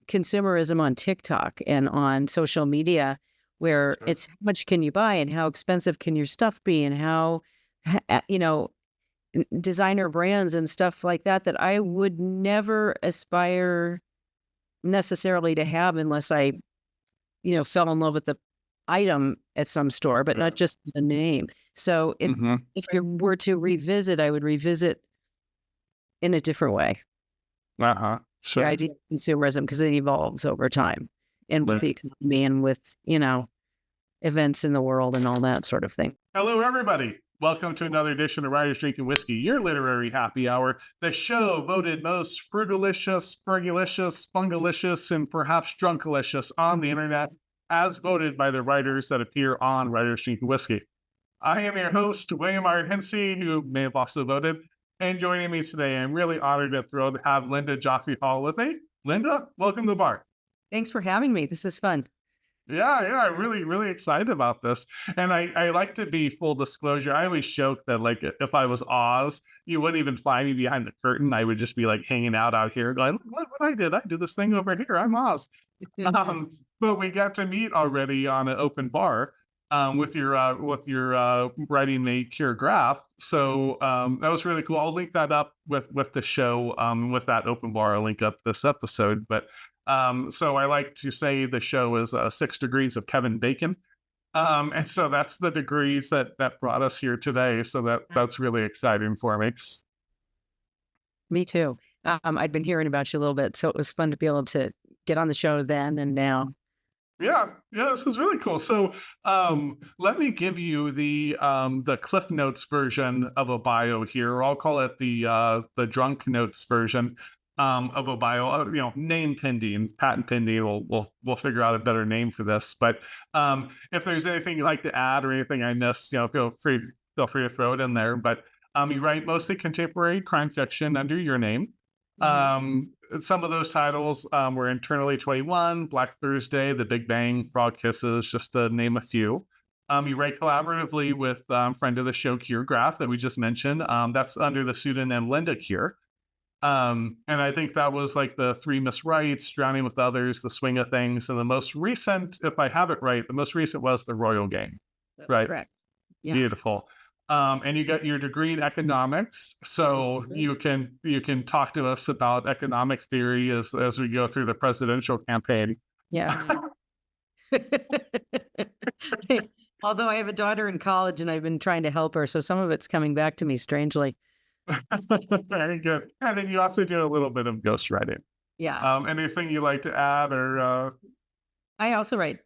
consumerism on TikTok and on social media, where Sure. it's how much can you buy and how expensive can your stuff be, and how, designer brands and stuff like that, that I would never aspire necessarily to have unless I, fell in love with the item at some store, but Yeah. not just the name. So if I were to revisit, I would revisit in a different way. The Sure. idea of consumerism, because it evolves over time and with Right. the economy and with, events in the world and all that sort of thing. Hello, everybody. Welcome to another edition of Writers Drinking Whiskey, your literary happy hour, the show voted most frugalicious, Frugalicious, fungalicious, and perhaps drunkalicious on the internet, as voted by the writers that appear on Writers Drinking Whiskey. I am your host, William R. Hincy, who may have also voted, and joining me today, I'm really honored and thrilled to have Linda Joffe Hall with me. Linda, welcome to the bar. Thanks for having me. This is fun. Yeah, I'm really, really excited about this. And I like to be full disclosure. I always joke that, like, if I was Oz, you wouldn't even find me behind the curtain. I would just be, like, hanging out here going, look what I did. I did this thing over here. I'm Oz. But we got to meet already on an open bar with your writing mate, Kier Graff. So that was really cool. I'll link that up with the show, with that open bar. I'll link up this episode. But so I like to say the show is 6 degrees of Kevin Bacon. And so that's the degrees that brought us here today. So that's really exciting for me. Me too. I'd been hearing about you a little bit, so it was fun to be able to get on the show then and now. Yeah, this is really cool. So let me give you the Cliff Notes version of a bio here, or I'll call it the drunk notes version of a bio. Name pending, patent pending. We'll figure out a better name for this. But if there's anything you'd like to add or anything I missed, feel free to throw it in there. But you write mostly contemporary crime fiction under your name. Some of those titles were Internally 21, Black Thursday, The Big Bang, Frog Kisses, just to name a few. You write collaboratively with friend of the show, Kier Graff, that we just mentioned. That's under the pseudonym Linda Kier. And I think that was like the 3 Miss Rights, Drowning with Others, The Swing of Things. And the most recent, if I have it right, the most recent was The Royal Game. That's right? correct. Yeah. Beautiful. And you got your degree in economics, so you can talk to us about economics theory as we go through the presidential campaign. Yeah. Although I have a daughter in college and I've been trying to help her, so some of it's coming back to me strangely. Very good. And then you also do a little bit of ghostwriting. Yeah. Anything you like to add, or? I also write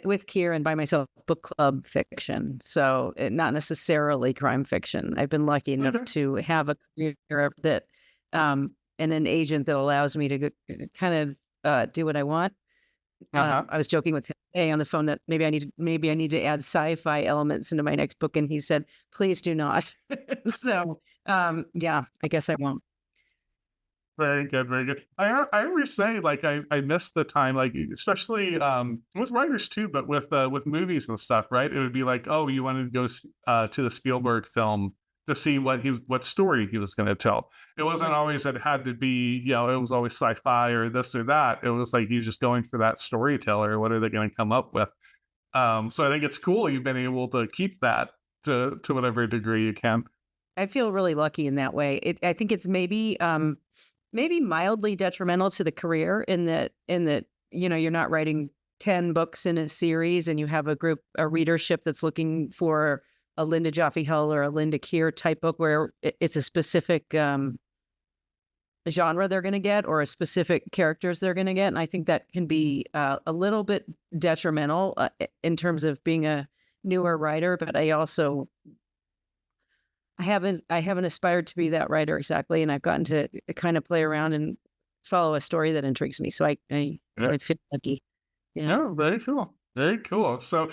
with Kier and by myself book club fiction, so not necessarily crime fiction. I've been lucky enough to have a career that and an agent that allows me to kind of do what I want. I was joking with him today on the phone that maybe I need to add sci-fi elements into my next book, and he said, "Please do not." So yeah, I guess I won't. Very good, very good. I always say, like, I miss the time, like, especially with writers too, but with movies and stuff, right? It would be like, oh, you wanted to go to the Spielberg film to see what story he was going to tell. It wasn't always that it had to be, it was always sci-fi or this or that. It was like, you're just going for that storyteller. What are they going to come up with? So I think it's cool you've been able to keep that to whatever degree you can. I feel really lucky in that way. I think it's maybe mildly detrimental to the career in that you're not writing 10 books in a series and you have a readership that's looking for a Linda Joffe Hull or a Linda Kier type book where it's a specific genre they're going to get or a specific characters they're going to get. And I think that can be a little bit detrimental in terms of being a newer writer, but I haven't aspired to be that writer exactly, and I've gotten to kind of play around and follow a story that intrigues me. So I feel lucky. Yeah, very cool. Very cool. So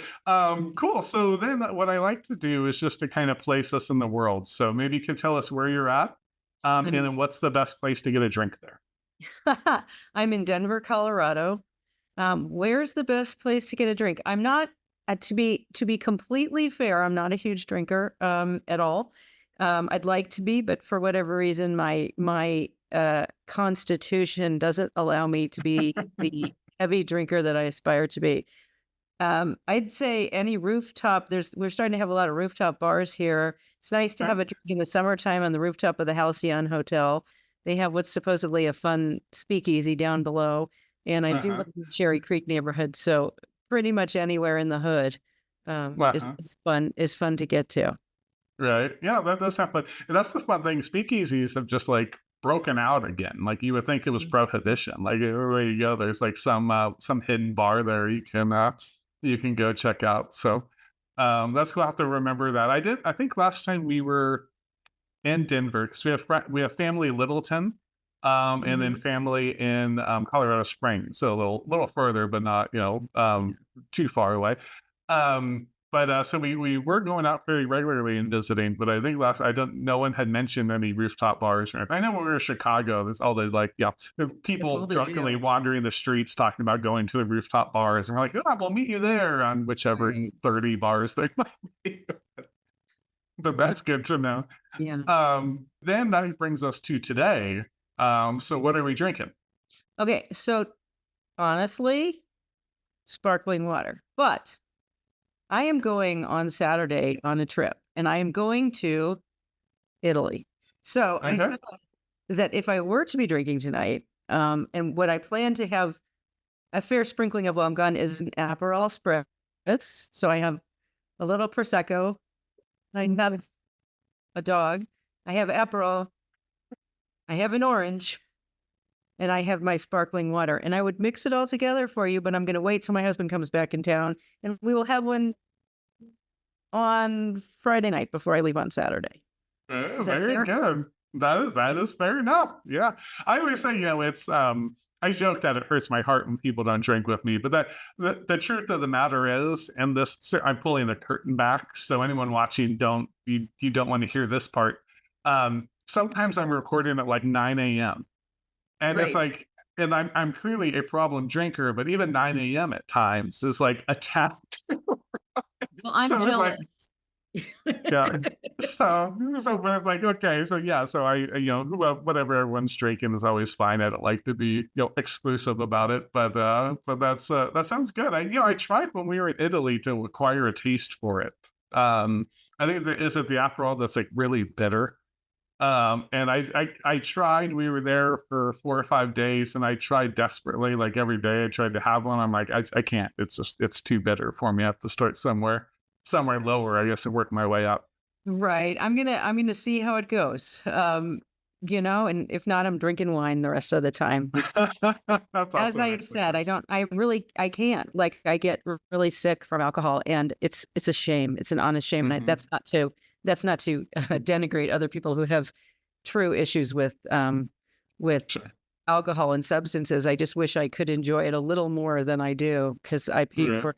cool. So then what I like to do is just to kind of place us in the world. So maybe you can tell us where you're at, and then what's the best place to get a drink there? I'm in Denver, Colorado. Where's the best place to get a drink? I'm not, to be completely fair, I'm not a huge drinker at all. I'd like to be, but for whatever reason, my constitution doesn't allow me to be the heavy drinker that I aspire to be. I'd say any rooftop. We're starting to have a lot of rooftop bars here. It's nice to have a drink in the summertime on the rooftop of the Halcyon Hotel. They have what's supposedly a fun speakeasy down below, and I do live in the Cherry Creek neighborhood, so pretty much anywhere in the hood is fun to get to. Right. Yeah, that does happen. And that's the fun thing. Speakeasies have just like broken out again. Like you would think it was prohibition. Like everywhere you go, there's like some hidden bar there you can go check out. So that's cool. I have to remember that. I think last time we were in Denver because we have family in Littleton, and then family in Colorado Springs, so a little further, but not too far away. But so we were going out very regularly and visiting, but I think no one had mentioned any rooftop bars. I know when we were in Chicago, there's all the people drunkenly wandering the streets talking about going to the rooftop bars, and we're like, oh, we'll meet you there on whichever 30 bars there might be. But that's good to know. Yeah. Then that brings us to today. So what are we drinking? Okay, so honestly, sparkling water, but I am going on Saturday on a trip, and I am going to Italy. So I thought that if I were to be drinking tonight, and what I plan to have a fair sprinkling of while I'm gone is an Aperol spritz. So I have a little Prosecco. I have a dog. I have Aperol. I have an orange. And I have my sparkling water. And I would mix it all together for you, but I'm going to wait till my husband comes back in town. And we will have one on Friday night before I leave on Saturday. Very good. That is fair enough. Yeah. I always say, it's I joke that it hurts my heart when people don't drink with me, but the truth of the matter is, and this I'm pulling the curtain back, so anyone watching you don't want to hear this part. Sometimes I'm recording at like 9 a.m. And it's like, and I'm clearly a problem drinker, but even 9 a.m. at times is like a task. Well, I'm jealous. Yeah. So but it's like, okay, so yeah, so I whatever everyone's drinking is always fine. I don't like to be exclusive about it, but that's that sounds good. I tried when we were in Italy to acquire a taste for it. I think there is the Aperol that's like really bitter. And I tried. We were there for 4 or 5 days, and I tried desperately, like every day. I tried to have one. I'm like, I can't. It's too bitter for me. I have to start somewhere lower, I guess, and work my way up. Right. I'm gonna see how it goes. And if not, I'm drinking wine the rest of the time. As I said, I can't. Like, I get really sick from alcohol, and it's a shame. It's an honest shame, and that's not to denigrate other people who have true issues with alcohol and substances. I just wish I could enjoy it a little more than I do, because I pay for,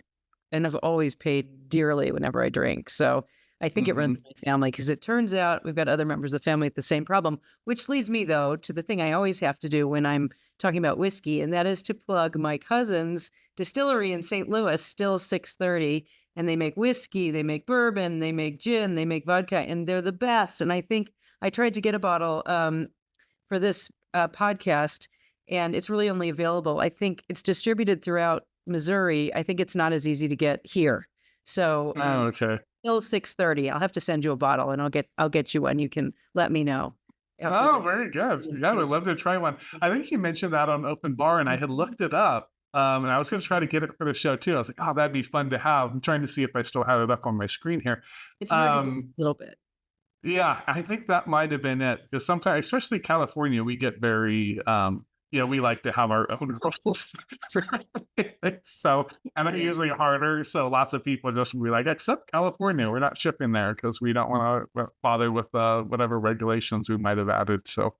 and I've always paid dearly whenever I drink. So I think it runs my family, because it turns out we've got other members of the family with the same problem, which leads me, though, to the thing I always have to do when I'm talking about whiskey, and that is to plug my cousin's distillery in St. Louis, Still 630. And they make whiskey, they make bourbon, they make gin, they make vodka, and they're the best. And I think I tried to get a bottle for this podcast, and it's really only available. I think it's distributed throughout Missouri. I think it's not as easy to get here. So okay. Still 630. I'll have to send you a bottle, and I'll get you one. You can let me know. Oh, very good. Yeah, I would love to try one. I think you mentioned that on Open Bar, and I had looked it up. And I was going to try to get it for the show too. I was like, oh, that'd be fun to have. I'm trying to see if I still have it up on my screen here. It's hard to do a little bit. Yeah, I think that might have been it. Because sometimes, especially California, we get very, we like to have our own rules. So, and they're usually harder. So lots of people just be like, except California, we're not shipping there because we don't want to bother with whatever regulations we might have added. So,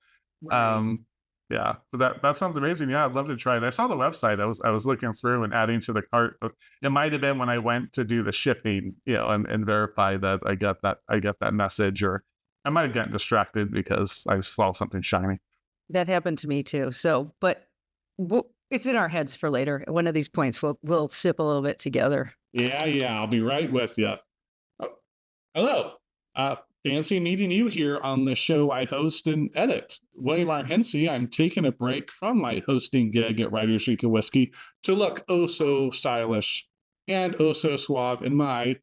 yeah, but that sounds amazing. Yeah, I'd love to try it. I saw the website. I was looking through and adding to the cart. But it might have been when I went to do the shipping, and verify that I get that message, or I might have gotten distracted because I saw something shiny. That happened to me too. So, but it's in our heads for later. At one of these points, we'll sip a little bit together. Yeah, I'll be right with you. Oh, hello. Fancy meeting you here on the show I host and edit. William R. Hincy, I'm taking a break from my hosting gig at Writers Week of Whiskey to look oh so stylish and oh so suave in my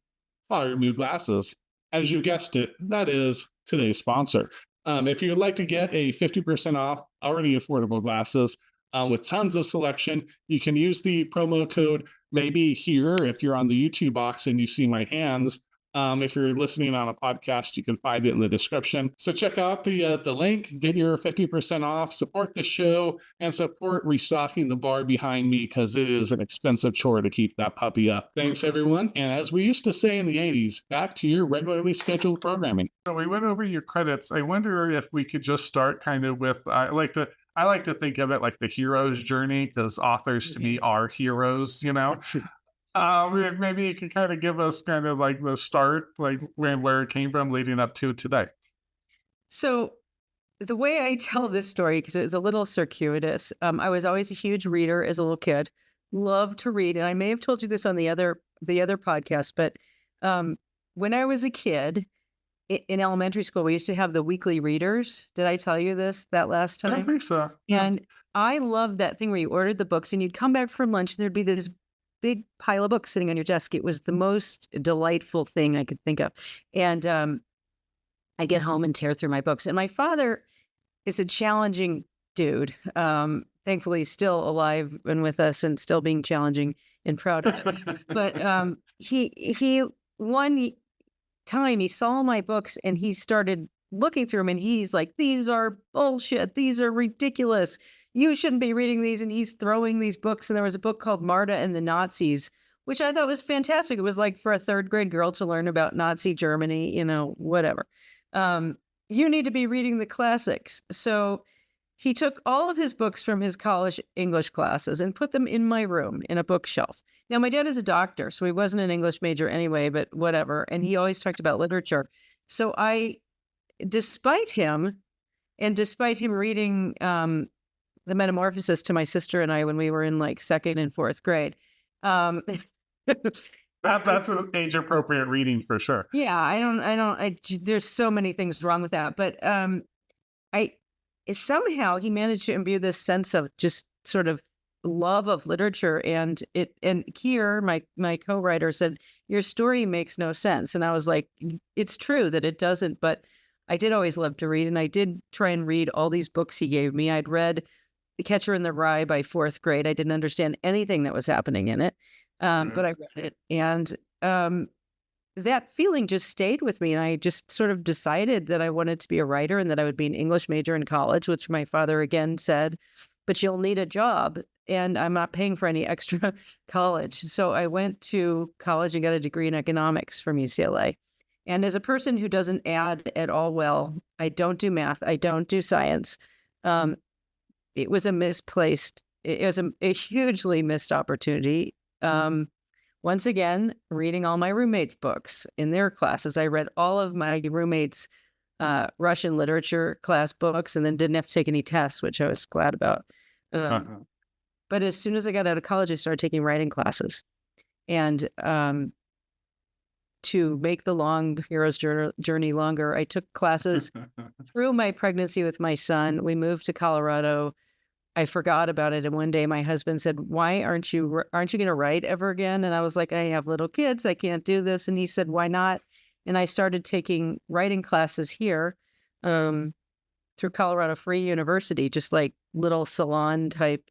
fire mood glasses. As you guessed it, that is today's sponsor. If you'd like to get a 50% off already affordable glasses with tons of selection, you can use the promo code maybe here if you're on the YouTube box and you see my hands. If you're listening on a podcast, you can find it in the description. So check out the link, get your 50% off, support the show, and support restocking the bar behind me because it is an expensive chore to keep that puppy up. Thanks, everyone. And as we used to say in the 80s, back to your regularly scheduled programming. So we went over your credits. I wonder if we could just start kind of with, I like to think of it like the hero's journey because authors to me are heroes, you know? Maybe you can kind of give us kind of like the start, like where it came from leading up to today. So the way I tell this story, because it was a little circuitous, I was always a huge reader as a little kid, loved to read. And I may have told you this on the other podcast, but when I was a kid in elementary school, we used to have the weekly readers. Did I tell you this that last I time? don't think so. And I loved that thing where you ordered the books and you'd come back from lunch and there'd be this big pile of books sitting on your desk. It was the most delightful thing I could think of. And I get home and tear through my books. And my father is a challenging dude. Thankfully, he's still alive and with us and still being challenging and proud of it. But he one time he saw my books and he started looking through them and he's like, these are bullshit. These are ridiculous. You shouldn't be reading these. And he's throwing these books. And there was a book called Marta and the Nazis, which I thought was fantastic. It was like for a third grade girl to learn about Nazi Germany, you know, whatever. You need to be reading the classics. So he took all of his books from his college English classes and put them in my room in a bookshelf. Now, my dad is a doctor, so he wasn't an English major anyway, but whatever. And he always talked about literature. So despite him reading the Metamorphosis to my sister and I when we were in like second and fourth grade. That's an age appropriate reading for sure. Yeah, there's so many things wrong with that. But somehow he managed to imbue this sense of just sort of love of literature. And Kier, my co-writer, said, your story makes no sense. And I was like, it's true that it doesn't, but I did always love to read. And I did try and read all these books he gave me. I'd read The Catcher in the Rye by fourth grade. I didn't understand anything that was happening in it, but I read it. And that feeling just stayed with me. And I just sort of decided that I wanted to be a writer and that I would be an English major in college, which my father again said, but you'll need a job and I'm not paying for any extra college. So I went to college and got a degree in economics from UCLA. And as a person who doesn't add at all well, I don't do math, I don't do science. It was a hugely missed opportunity. Once again, reading all my roommates' books in their classes. I read all of my roommates' Russian literature class books and then didn't have to take any tests, which I was glad about. But as soon as I got out of college, I started taking writing classes. And to make the long hero's journey longer, I took classes through my pregnancy with my son. We moved to Colorado. I forgot about it. And one day my husband said, why aren't you going to write ever again? And I was like, I have little kids. I can't do this. And he said, why not? And I started taking writing classes here through Colorado Free University, just like little salon type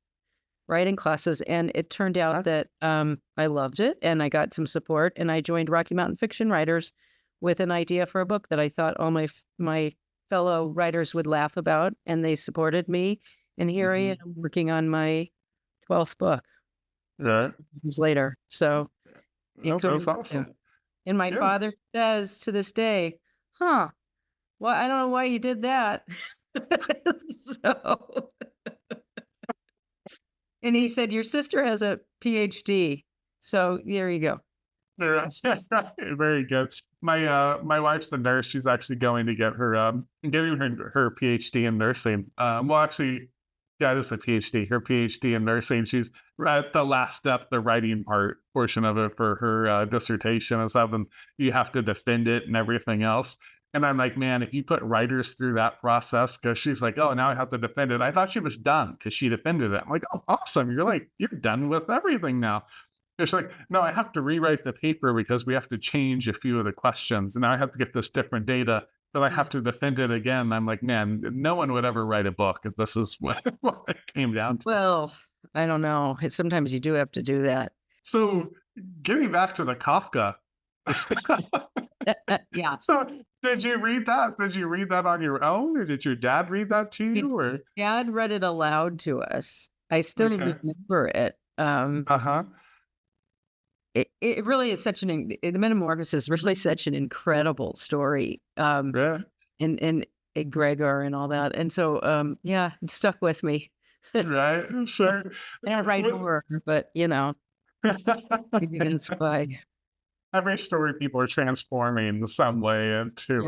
writing classes. And it turned out that I loved it and I got some support and I joined Rocky Mountain Fiction Writers with an idea for a book that I thought all my fellow writers would laugh about, and they supported me. And here I am working on my 12th book. Yeah. Years later. So that's awesome. And my father says to this day, well, I don't know why you did that. And he said, your sister has a PhD. So there you go. Very good. My wife's the nurse. She's actually going to get her getting her PhD in nursing. Well, actually, yeah, this is a PhD. Her PhD in nursing. She's at the last step, the writing portion of it for her dissertation, and something you have to defend it and everything else. And I'm like, man, if you put writers through that process, because she's like, oh, now I have to defend it. I thought she was done because she defended it. I'm like, oh, awesome. You're done with everything now. It's like, no, I have to rewrite the paper because we have to change a few of the questions. And now I have to get this different data, but I have to defend it again. I'm like, man, no one would ever write a book if this is what it came down to. Well, I don't know. Sometimes you do have to do that. So getting back to the Kafka. Yeah. So did you read that? Did you read that on your own, or did your dad read that to you? Or Dad read it aloud to us. I still okay. remember it. Uh-huh. It really is the Metamorphosis is really such an incredible story. Yeah. And Gregor and all that. And so, yeah, it stuck with me. Right. Sure. I don't write more, but maybe that's why. Every story people are transforming in some way into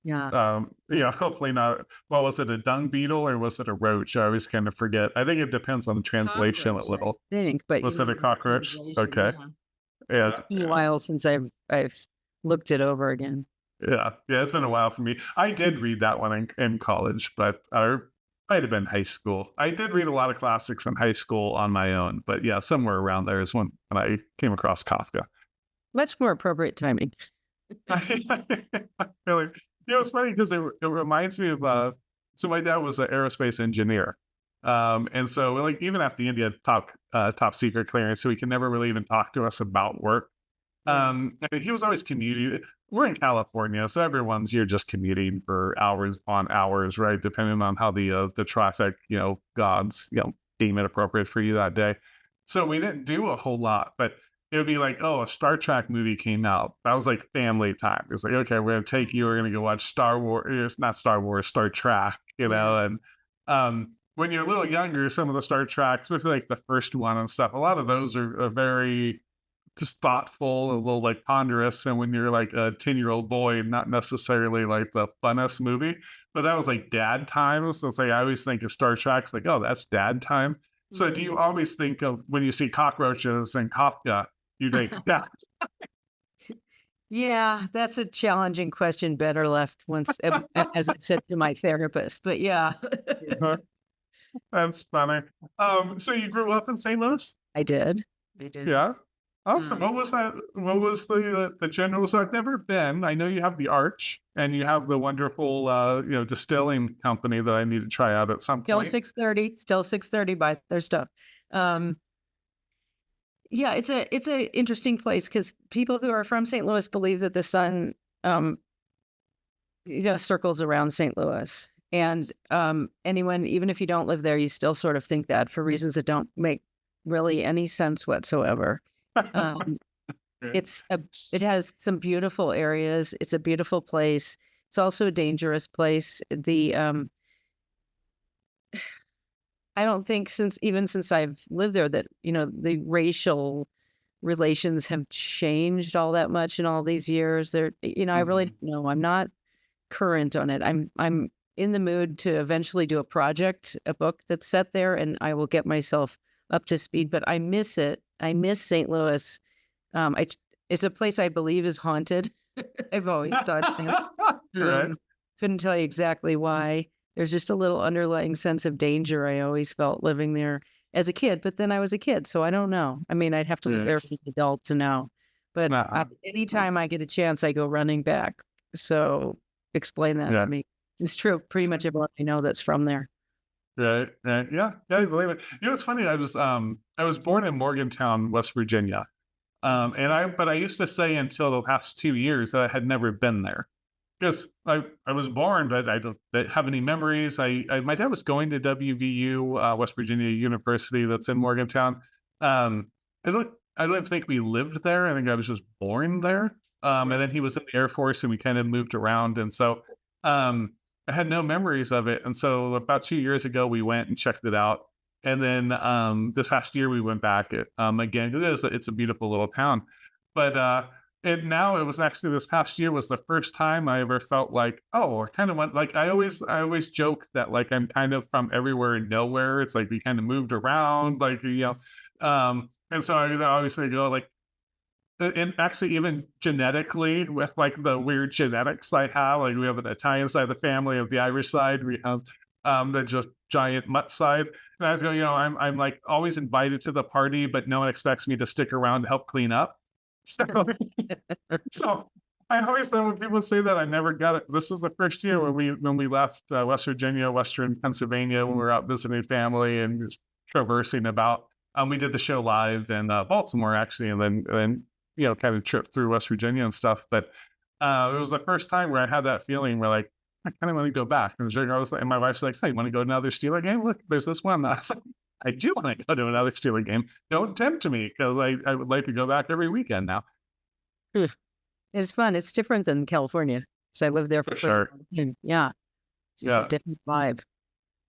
Yeah. hopefully not, what was it, a dung beetle or was it a roach? I always kind of forget. I think it depends on the translation a little. I think, but Was it a cockroach? Okay. Yeah. Yeah. It's been a while since I've looked it over again. Yeah. It's been a while for me. I did read that one in college, but might have been high school. I did read a lot of classics in high school on my own, but yeah, somewhere around there is when I came across Kafka. Much more appropriate timing. Really, it's funny because it reminds me of so my dad was an aerospace engineer, and so like even after India top secret clearance, so he can never really even talk to us about work. And he was always commuting. We're in California, so you're just commuting for hours on hours, right? Depending on how the traffic gods deem it appropriate for you that day. So we didn't do a whole lot, but it would be like, oh, a Star Trek movie came out. That was like family time. It's like, okay, we're going to take you. We're going to go watch Star Wars. It's not Star Wars, Star Trek, And when you're a little younger, some of the Star Treks, especially like the first one and stuff, a lot of those are very just thoughtful, a little like ponderous. And when you're like a 10-year-old boy, not necessarily like the funnest movie, but that was like dad time. So it's like, I always think of Star Trek, it's like, oh, that's dad time. So do you always think of when you see cockroaches and Kafka, you think, yeah. Yeah, that's a challenging question. Better left once, as I said to my therapist. But yeah, That's funny. So you grew up in St. Louis? I did. Yeah. Awesome. What was that? What was the general? So I've never been. I know you have the Arch and you have the wonderful distilling company that I need to try out at some Still point. 6:30. Still 6:30. Buy their stuff. Yeah, it's a interesting place because people who are from St. Louis believe that the sun circles around St. Louis, and anyone, even if you don't live there, you still sort of think that for reasons that don't make really any sense whatsoever. It has some beautiful areas. It's a beautiful place. It's also a dangerous place. I don't think since I've lived there that, the racial relations have changed all that much in all these years. I really don't know. I'm not current on it. I'm in the mood to eventually do a book that's set there, and I will get myself up to speed, but I miss it. I miss St. Louis. It's a place I believe is haunted. I've always thought that. Right. Couldn't tell you exactly why. There's just a little underlying sense of danger I always felt living there as a kid, but then I was a kid, so I don't know. I mean, I'd have to be there as an adult to know. But anytime I get a chance, I go running back. So explain that to me. It's true. Pretty much everyone I know that's from there. Right. Yeah, I believe it. It's funny. I was born in Morgantown, West Virginia. But I used to say until the past 2 years that I had never been there. Because I was born, but I don't have any memories. My dad was going to WVU, West Virginia University, that's in Morgantown. I don't think we lived there. I think I was just born there. And then he was in the Air Force, and we kind of moved around. And so I had no memories of it. And so about 2 years ago, we went and checked it out. And then this past year, we went back again. It's a beautiful little town, but. And now it was actually this past year was the first time I ever felt like, oh, I kind of went like I always joke that like I'm kind of from everywhere and nowhere. It's like we kind of moved around, and so I obviously go like and actually even genetically with like the weird genetics I have, like we have an Italian side of the family, of the Irish side, we have the just giant mutt side. And I was going, I'm like always invited to the party, but no one expects me to stick around to help clean up. So, so I always know when people say that, I never got it. This was the first year when we left West Virginia, Western Pennsylvania, when we were out visiting family and just traversing about. We did the show live in Baltimore actually, and then kind of trip through West Virginia and stuff. But it was the first time where I had that feeling where like, I kind of want to go back. And my wife's like, "Hey, you want to go to another Steeler game? Look, there's this one." I was like, I do want to go to another Steeler game. Don't tempt me, because I would like to go back every weekend now. It's fun. It's different than California. So I lived there For sure. Yeah. It's Yeah. a different vibe.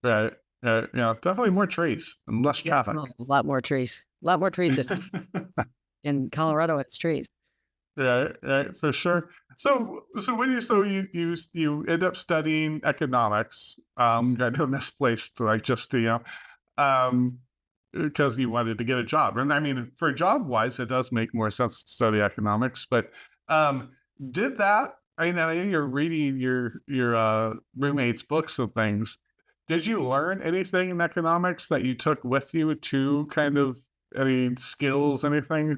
Right. Definitely more trees and less traffic. A lot more trees. A lot more trees in Colorado. It's trees. Right, for sure. So when you end up studying economics, kind of misplaced, like just because you wanted to get a job. And I mean, for job wise, it does make more sense to study economics. But did that? I know you're reading your roommates' books and things. Did you learn anything in economics that you took with you to kind of any skills, anything?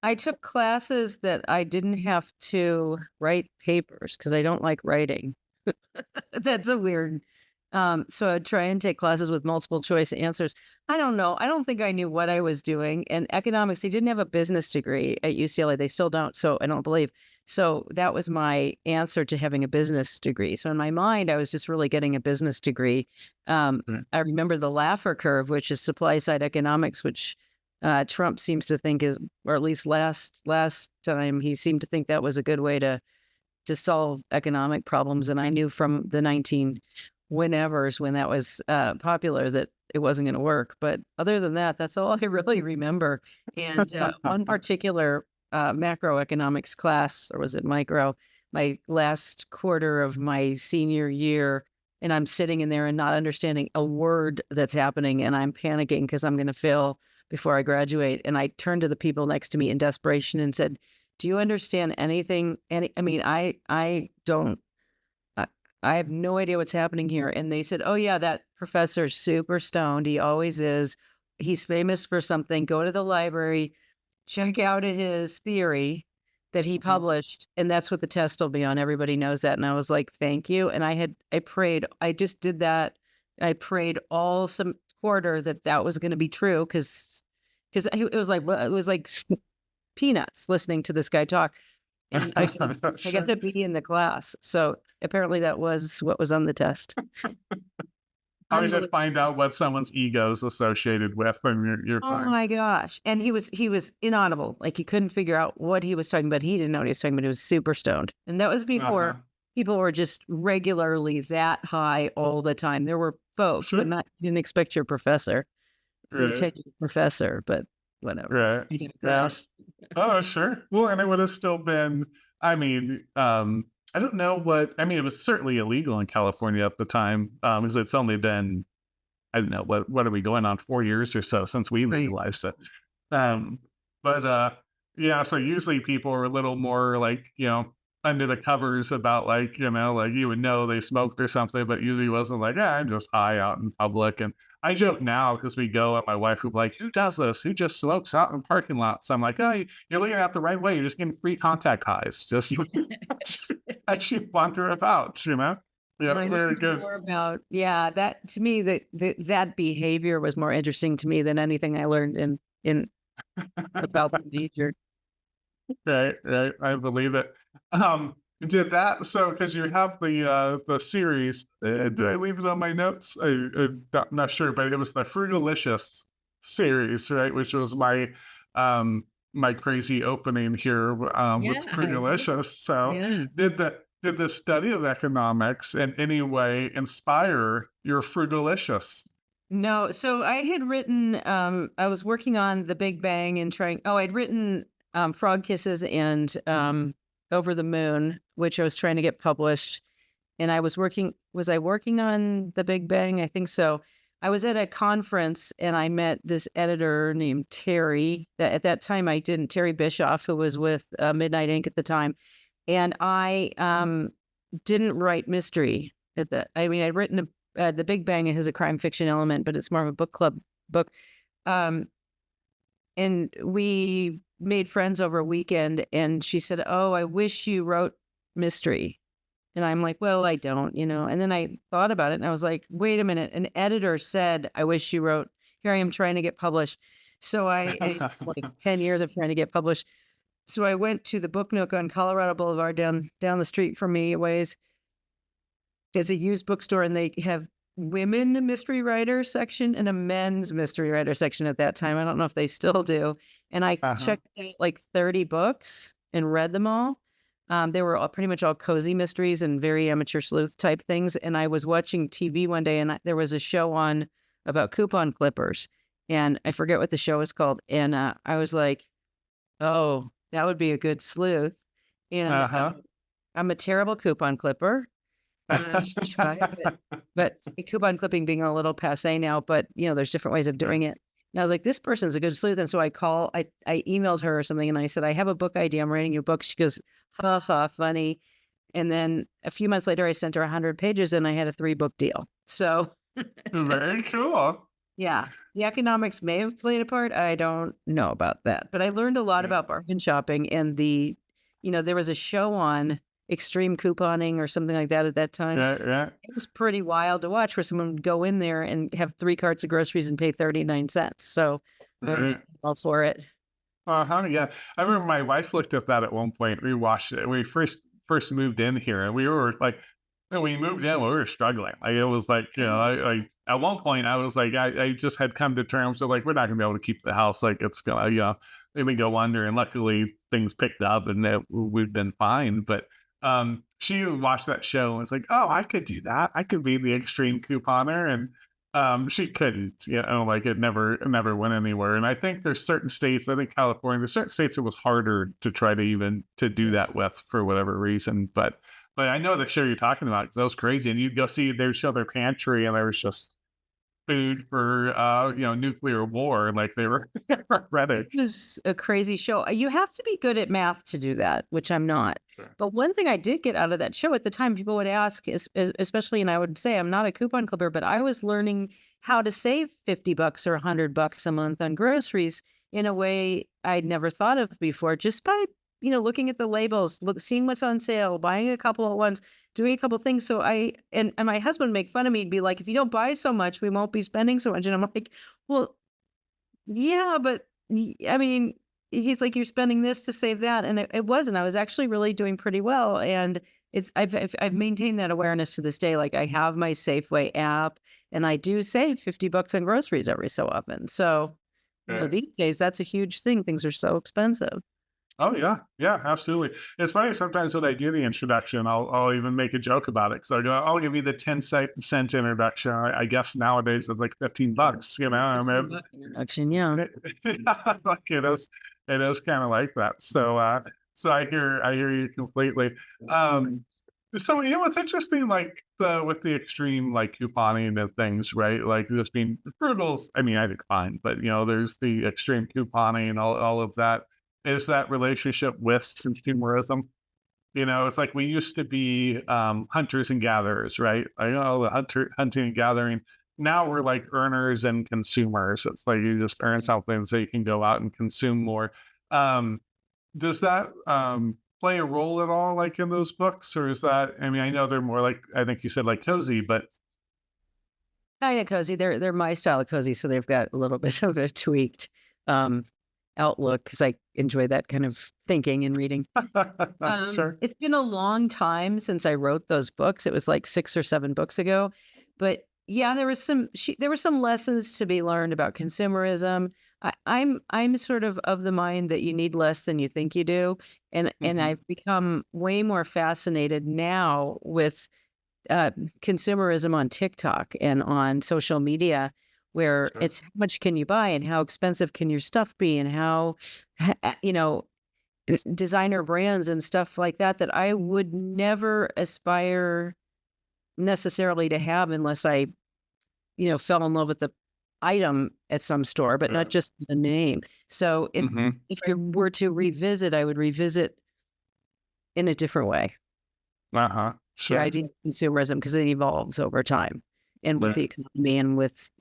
I took classes that I didn't have to write papers because I don't like writing. That's a weird. So I'd try and take classes with multiple choice answers. I don't know. I don't think I knew what I was doing. And economics, they didn't have a business degree at UCLA. They still don't. So I don't believe. So that was my answer to having a business degree. So in my mind, I was just really getting a business degree. I remember the Laffer curve, which is supply side economics, which Trump seems to think is, or at least last time, he seemed to think that was a good way to solve economic problems. And I knew from the 19-whenevers, when that was popular, that it wasn't going to work. But other than that, that's all I really remember. And one particular macroeconomics class, or was it micro, my last quarter of my senior year, and I'm sitting in there and not understanding a word that's happening, and I'm panicking because I'm going to fail before I graduate. And I turned to the people next to me in desperation and said, "Do you understand anything? I don't. I have no idea what's happening here." And they said, "Oh yeah, that professor's super stoned. He always is. He's famous for something. Go to the library, check out his theory that he published, and that's what the test will be on. Everybody knows that." And I was like, "Thank you." And I prayed. I just did that. I prayed all some quarter that was going to be true, because it was like peanuts listening to this guy talk. And I got to be in the class. So apparently that was what was on the test. I always have to find out what someone's ego is associated with, and you're Oh fine. my gosh. And he was inaudible. Like he couldn't figure out what he was talking about. He didn't know what he was talking about. He was super stoned. And that was before people were just regularly that high all the time. There were folks, but you didn't expect your professor. Your tenured professor, but whatever. Right. Yes. Oh, sure. Well, and it would have still been, I mean, I don't know it was certainly illegal in California at the time, because it's only been, I don't know, what are we going on, 4 years or so since we legalized it. Yeah, so usually people are a little more like, under the covers about like, like you would know they smoked or something, but usually wasn't like, I'm just high out in public. And I joke now because we go, and my wife would be like, "Who does this? Who just smokes out in parking lots?" I'm like, "Oh, you're looking at the right way. You're just getting free contact highs. Just actually wander about, Yeah, very good. More about, that to me, that behavior was more interesting to me than anything I learned in about behavior. Right. I believe it. Did that because you have the series? Did I leave it on my notes? I'm not sure, but it was the Frugalicious series, right? Which was my my crazy opening here with Frugalicious. So did the study of economics in any way inspire your Frugalicious? No, so I had written. I was working on the Big Bang and I'd written Frog Kisses and Over the Moon, which I was trying to get published. And I was working. Was I working on the Big Bang? I think so. I was at a conference and I met this editor named Terry. That at that time I didn't Terry Bischoff, who was with Midnight Ink at the time, and I didn't write mystery. I mean, I'd written The Big Bang has a crime fiction element, but it's more of a book club book. And we made friends over a weekend, and she said, "Oh, I wish you wrote mystery." And I'm like, "Well, I don't, you know." And then I thought about it and I was like, wait a minute. An editor said, "I wish you wrote." Here I am trying to get published. So like 10 years of trying to get published. So I went to the Book Nook on Colorado Boulevard down the street from me a ways. It's a used bookstore, and they have women mystery writer section and a men's mystery writer section at that time. I don't know if they still do. And I checked out like 30 books and read them all. They were all, pretty much all cozy mysteries and very amateur sleuth type things. And I was watching TV one day, and there was a show on about coupon clippers, and I forget what the show was called. And I was like, "Oh, that would be a good sleuth." And I'm a terrible coupon clipper. But coupon clipping being a little passe now, but you know, there's different ways of doing it. And I was like, this person's a good sleuth. And so I emailed her or something, and I said, "I have a book idea. I'm writing you a book." She goes, "Ha ha, funny." And then a few months later, I sent her 100 pages and I had a 3-book deal. So Very cool. yeah, the economics may have played a part. I don't know about that, but I learned a lot about bargain shopping, and there was a show on extreme couponing or something like that at that time. It was pretty wild to watch, where someone would go in there and have 3 carts of groceries and pay 39 cents. So I was all for it. Yeah. I remember my wife looked at that at one point. We watched it. We first moved in here, and we were like, when we moved in, we were struggling. Like, it was like, you know, I at one point I was like, I just had come to terms with like, we're not gonna be able to keep the house. Like, it's gonna, you know, maybe go under. And luckily things picked up, and we've been fine. But she watched that show and was like, "Oh, I could do that. I could be the extreme couponer." And she couldn't, you know, like it never went anywhere. And I think there's certain states, I think California, there's certain states it was harder to try to even to do that with for whatever reason. But I know the show you're talking about, 'cause that was crazy. And you'd go see, they'd show their pantry, and there was just food for nuclear war. Like, they were ready. It was a crazy show. You have to be good at math to do that, which I'm not. Sure. But one thing I did get out of that show at the time, people would ask, especially, and I would say I'm not a coupon clipper, but I was learning how to save $50 or $100 a month on groceries in a way I'd never thought of before, just by looking at the labels, seeing what's on sale, buying a couple at once, doing a couple things. So and my husband would make fun of me. He'd be like, "If you don't buy so much, we won't be spending so much." And I'm like, "Well, yeah, but I mean," he's like, "You're spending this to save that." And it wasn't. I was actually really doing pretty well. And I've maintained that awareness to this day. Like, I have my Safeway app, and I do save $50 on groceries every so often. So these days, that's a huge thing. Things are so expensive. Oh yeah, yeah, absolutely. It's funny, sometimes when I do the introduction, I'll even make a joke about it. So I go, "I'll give you the 10-cent introduction." I guess nowadays it's like $15. You know, I mean, Introduction, yeah. like, it is kind of like that. So I hear you completely. So what's interesting, like with the extreme like couponing and things, right? Like, just being frugals. I mean, I think fine, but there's the extreme couponing and all of that. Is that relationship with consumerism? It's like we used to be hunters and gatherers, right? I know the hunting and gathering. Now we're like earners and consumers. It's like you just earn something so you can go out and consume more. Does that play a role at all, like in those books, or is that? I mean, I know they're more like, I think you said like cozy, but kind of cozy. They're my style of cozy, so they've got a little bit of a tweaked outlook, because I enjoy that kind of thinking and reading. sure. It's been a long time since I wrote those books. It was like 6 or 7 books ago, but yeah, there were some lessons to be learned about consumerism. I'm sort of the mind that you need less than you think you do, and I've become way more fascinated now with consumerism on TikTok and on social media, where Sure. it's how much can you buy and how expensive can your stuff be, and how designer brands and stuff like that I would never aspire necessarily to have unless I fell in love with the item at some store, but not just the name. So if I were to revisit, I would revisit in a different way. The Sure. idea of consumerism, because it evolves over time and with the economy and with,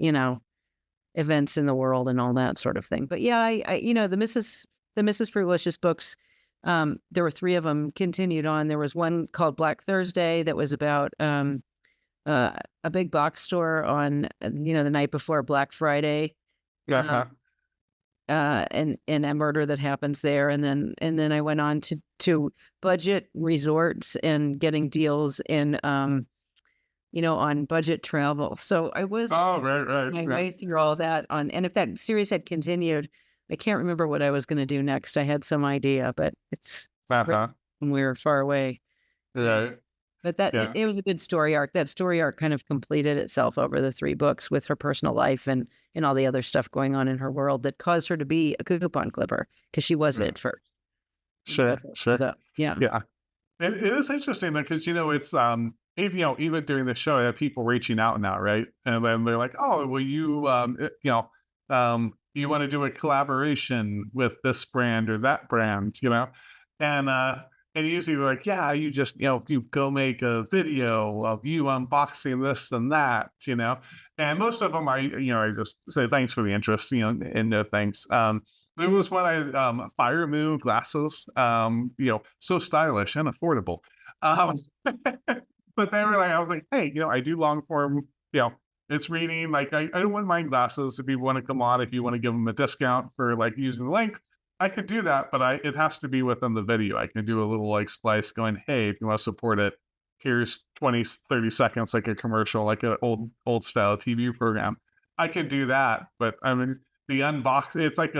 events in the world and all that sort of thing. But yeah, I the Mrs. Frugalicious books, there were 3 of them continued on. There was one called Black Thursday that was about a big box store on, the night before Black Friday. And a murder that happens there, and then I went on to budget resorts and getting deals in on budget travel. So I was my way through all that and if that series had continued, I can't remember what I was going to do next. I had some idea, but it's when we were far away. But it was a good story arc. That story arc kind of completed itself over the 3 books with her personal life and all the other stuff going on in her world that caused her to be a coupon clipper, because she wasn't at first. Sure. So, yeah. It is interesting because it's even during the show, I have people reaching out now, right? And then they're like, "Oh, will you you want to do a collaboration with this brand or that brand?" And usually they're like, "Yeah, you just you go make a video of you unboxing this and that," And most of them, I just say thanks for the interest, and no thanks. There was one Fire Moon glasses, so stylish and affordable. But they were like, I was like, hey, I do long form, it's reading. Like, I don't mind glasses if you want to come on, if you want to give them a discount for like using the link, I could do that, but it has to be within the video. I can do a little like splice going, hey, if you want to support it, here's 20, 30 seconds, like a commercial, like an old style TV program. I could do that, but I mean, the unbox, it's like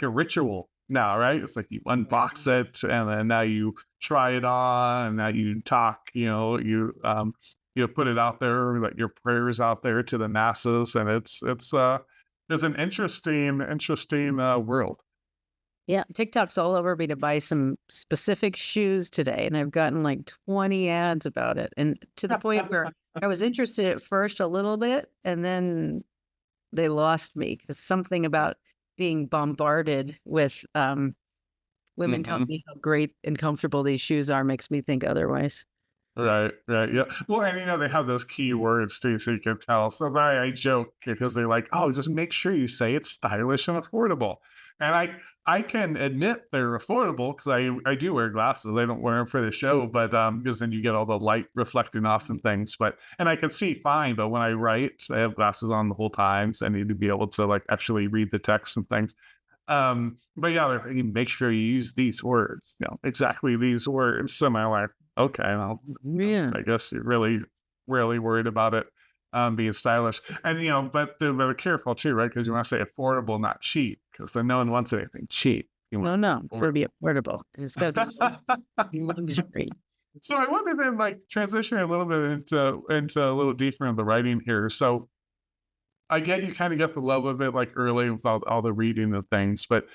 a ritual now, right? It's like you unbox it and then now you try it on and now you talk, you put it out there, like your prayers out there to the masses. And it's an interesting world. Yeah, TikTok's all over me to buy some specific shoes today, and I've gotten like 20 ads about it, and to the point where I was interested at first a little bit, and then they lost me because something about being bombarded with women telling me how great and comfortable these shoes are makes me think otherwise. Right, yeah. Well, and they have those keywords too, so you can tell. So I joke because they're like, "Oh, just make sure you say it's stylish and affordable." And I can admit they're affordable because I do wear glasses. I don't wear them for the show, but because then you get all the light reflecting off and things. And I can see fine, but when I write, I have glasses on the whole time, so I need to be able to like actually read the text and things. But yeah, they're like, make sure you use these words, exactly these words. And I'm like, okay, I guess you're really, really worried about it being stylish. And but they're careful too, right? Because you want to say affordable, not cheap, because then no one wants anything cheap. No, it's going to be affordable. It's got to be luxury. So I wanted to then like transition a little bit into a little deeper in the writing here. So I get you kind of get the love of it like early with all the reading and things, but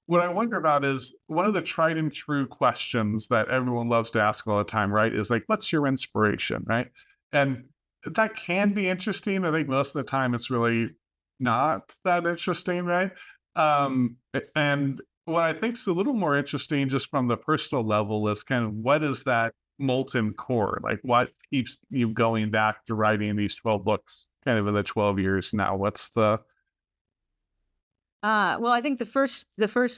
what I wonder about is one of the tried and true questions that everyone loves to ask all the time, right? Is like, what's your inspiration, right? And that can be interesting. I think most of the time it's really not that interesting, right? And what I think is a little more interesting just from the personal level is kind of what is that molten core? Like what keeps you going back to writing these 12 books kind of in the 12 years now? What's the... Well, I think the first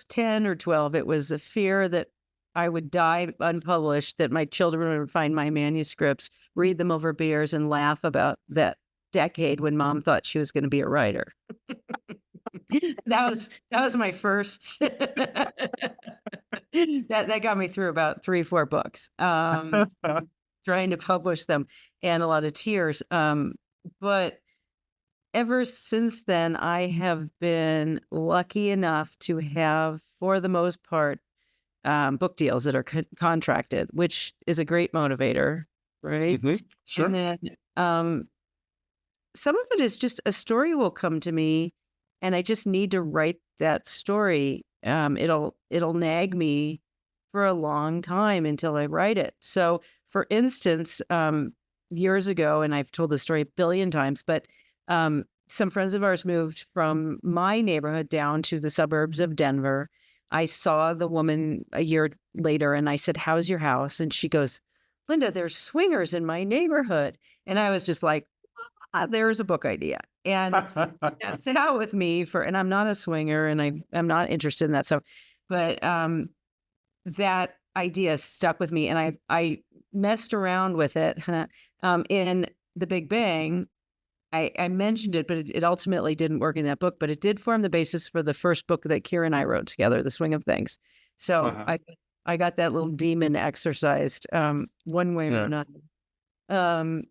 10 or 12, it was a fear that I would die unpublished, that my children would find my manuscripts, read them over beers, and laugh about that decade when mom thought she was going to be a writer. That was my first. that got me through about 3-4 books, trying to publish them, and a lot of tears. But ever since then, I have been lucky enough to have, for the most part, book deals that are contracted, which is a great motivator, right? Mm-hmm. Sure. And then some of it is just a story will come to me, and I just need to write that story. It'll nag me for a long time until I write it. So, for instance, years ago, and I've told the story a billion times, but some friends of ours moved from my neighborhood down to the suburbs of Denver. I saw the woman a year later and I said, "How's your house?" And she goes, "Linda, there's swingers in my neighborhood." And I was just like, there's a book idea. And that's out with me and I'm not a swinger and I'm not interested in that. So, but that idea stuck with me and I messed around with it. In The Big Bang, I mentioned it, but it ultimately didn't work in that book, but it did form the basis for the first book that Kira and I wrote together, The Swing of Things. So I got that little demon exercised one way or another.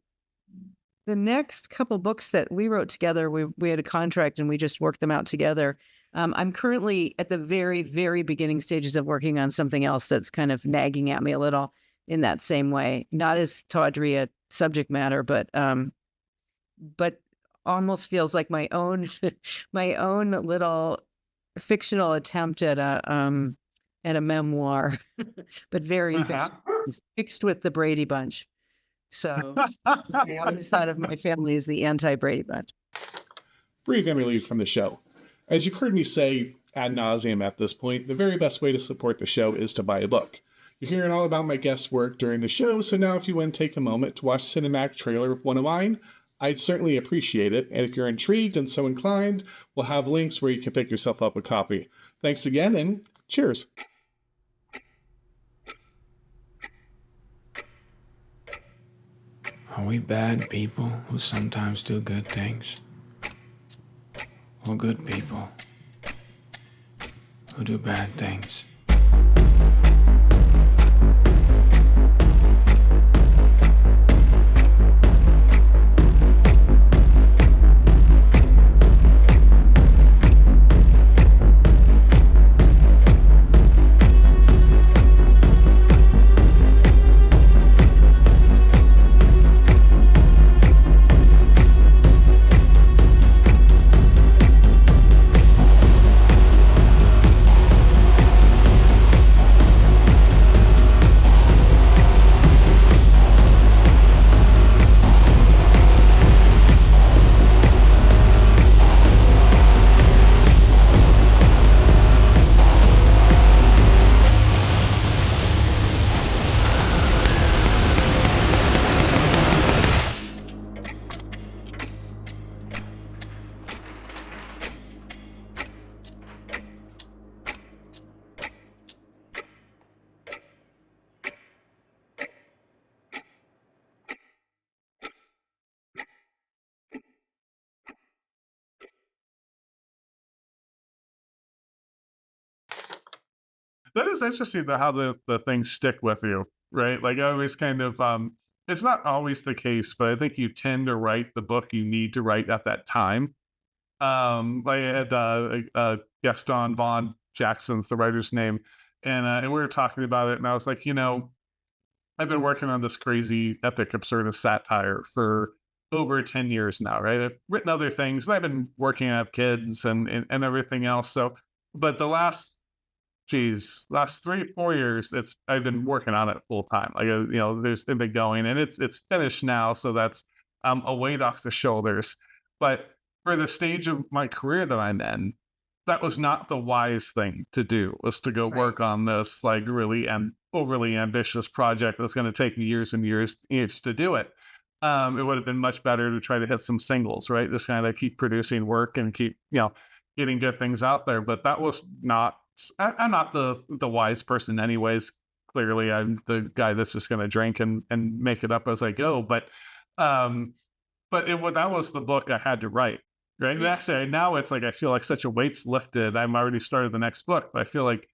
The next couple books that we wrote together, we had a contract and we just worked them out together. I'm currently at the very, very beginning stages of working on something else that's kind of nagging at me a little in that same way. Not as tawdry a subject matter, but almost feels like my own little fictional attempt at a memoir, but very fixed with the Brady Bunch. So the other side of my family is the anti-Brady Bunch. Brief interlude from the show. As you've heard me say ad nauseum at this point, the very best way to support the show is to buy a book. You're hearing all about my guest work during the show, so now if you want to take a moment to watch a cinematic trailer of one of mine, I'd certainly appreciate it, and if you're intrigued and so inclined, we'll have links where you can pick yourself up a copy. Thanks again, and cheers! Are we bad people who sometimes do good things? Or good people who do bad things? That is interesting how the things stick with you, right? Like I always kind of it's not always the case, but I think you tend to write the book you need to write at that time. Like I had Gaston Von Jackson's the writer's name, and we were talking about it, and I was like, I've been working on this crazy epic absurdist satire for over 10 years now, right? I've written other things, and I've been working, I have kids and everything else. So, but the last 3-4 years, I've been working on it full time. Like, there's been going, and it's finished now. So that's a weight off the shoulders. But for the stage of my career that I'm in, that was not the wise thing to do, was to go work on this like really overly ambitious project that's going to take years and years to do it. It would have been much better to try to hit some singles, right? Just kind of keep producing work and keep, getting good things out there. But that was not, I'm not the wise person anyways. Clearly, I'm the guy that's just going to drink and make it up as I go. But that was the book I had to write, right? And actually, now it's like I feel like such a weight's lifted. I'm already started the next book, but I feel like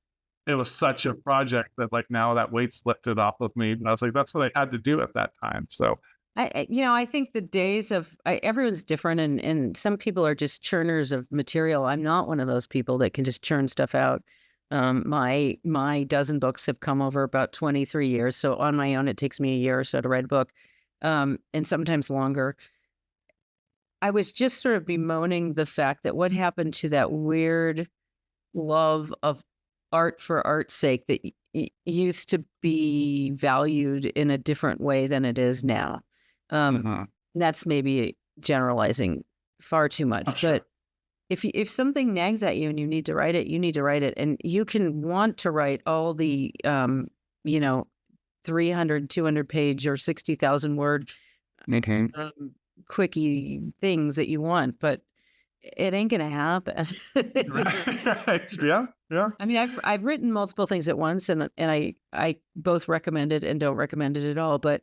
it was such a project that like now that weight's lifted off of me. And I was like, that's what I had to do at that time. So I think the days of everyone's different, and some people are just churners of material. I'm not one of those people that can just churn stuff out. My dozen books have come over about 23 years. So on my own, it takes me a year or so to write a book, and sometimes longer. I was just sort of bemoaning the fact that what happened to that weird love of art for art's sake that used to be valued in a different way than it is now. That's maybe generalizing far too much. Oh, sure. But if something nags at you and you need to write it, you need to write it. And you can want to write all the, 300, 200 page or 60,000 word quickie things that you want, but it ain't gonna happen. Right. Yeah. Yeah. I mean, I've written multiple things at once, and I both recommend it and don't recommend it at all. But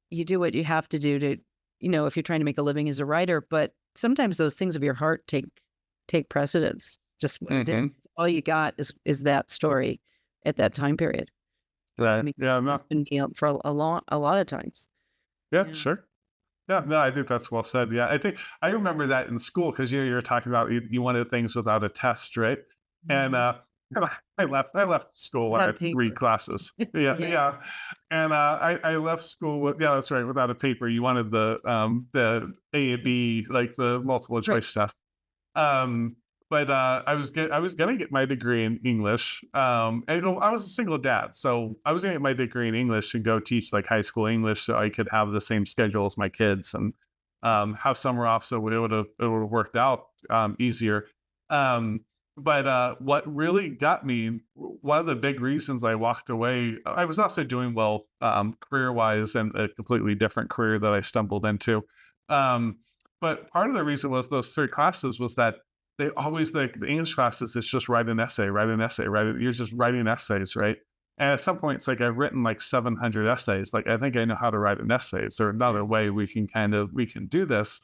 you do what you have to do to, if you're trying to make a living as a writer. But sometimes those things of your heart take precedence. Just what it is. All you got is that story at that time period. Right. I mean, Yeah. No. it's been me up for a lot of times. Yeah. Yeah. Sure. Yeah, no, I think that's well said. Yeah, I think I remember that in school because you were talking about you wanted things without a test, right? And I left school when I had 3 classes. Yeah, Yeah. yeah. And I left school with that's right, without a paper. You wanted the A and B, like the multiple choice test. But I was gonna get my degree in English. And I was a single dad, so I was gonna get my degree in English and go teach like high school English, so I could have the same schedule as my kids and have summer off, so it would have worked out easier. But what really got me, one of the big reasons I walked away, I was also doing well career wise and a completely different career that I stumbled into. But part of the reason was those 3 classes was that they always the English classes, it's just write an essay, you're just writing essays, right? And at some point it's like I've written like 700 essays. Like I think I know how to write an essay. Is there another way we can do this?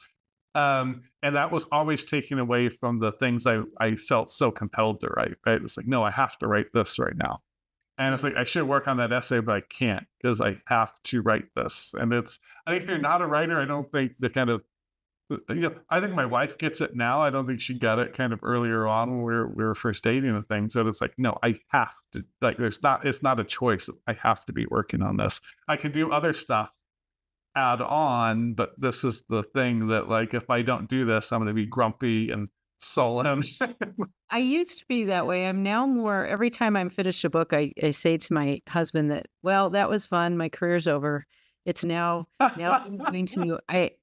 And that was always taken away from the things I felt so compelled to write, right? It's like, no, I have to write this right now. And it's like, I should work on that essay, but I can't because I have to write this. And I think if you're not a writer, I don't think the kind of, I think my wife gets it now. I don't think she got it kind of earlier on when we were first dating and things. So it's like, no, I have to, like, it's not a choice. I have to be working on this. I can do other stuff add on, but this is the thing that, like, if I don't do this, I'm going to be grumpy and sullen. I used to be that way. I'm now more, every time I'm finished a book, I say to my husband that, well, that was fun. My career's over. It's now I'm going to,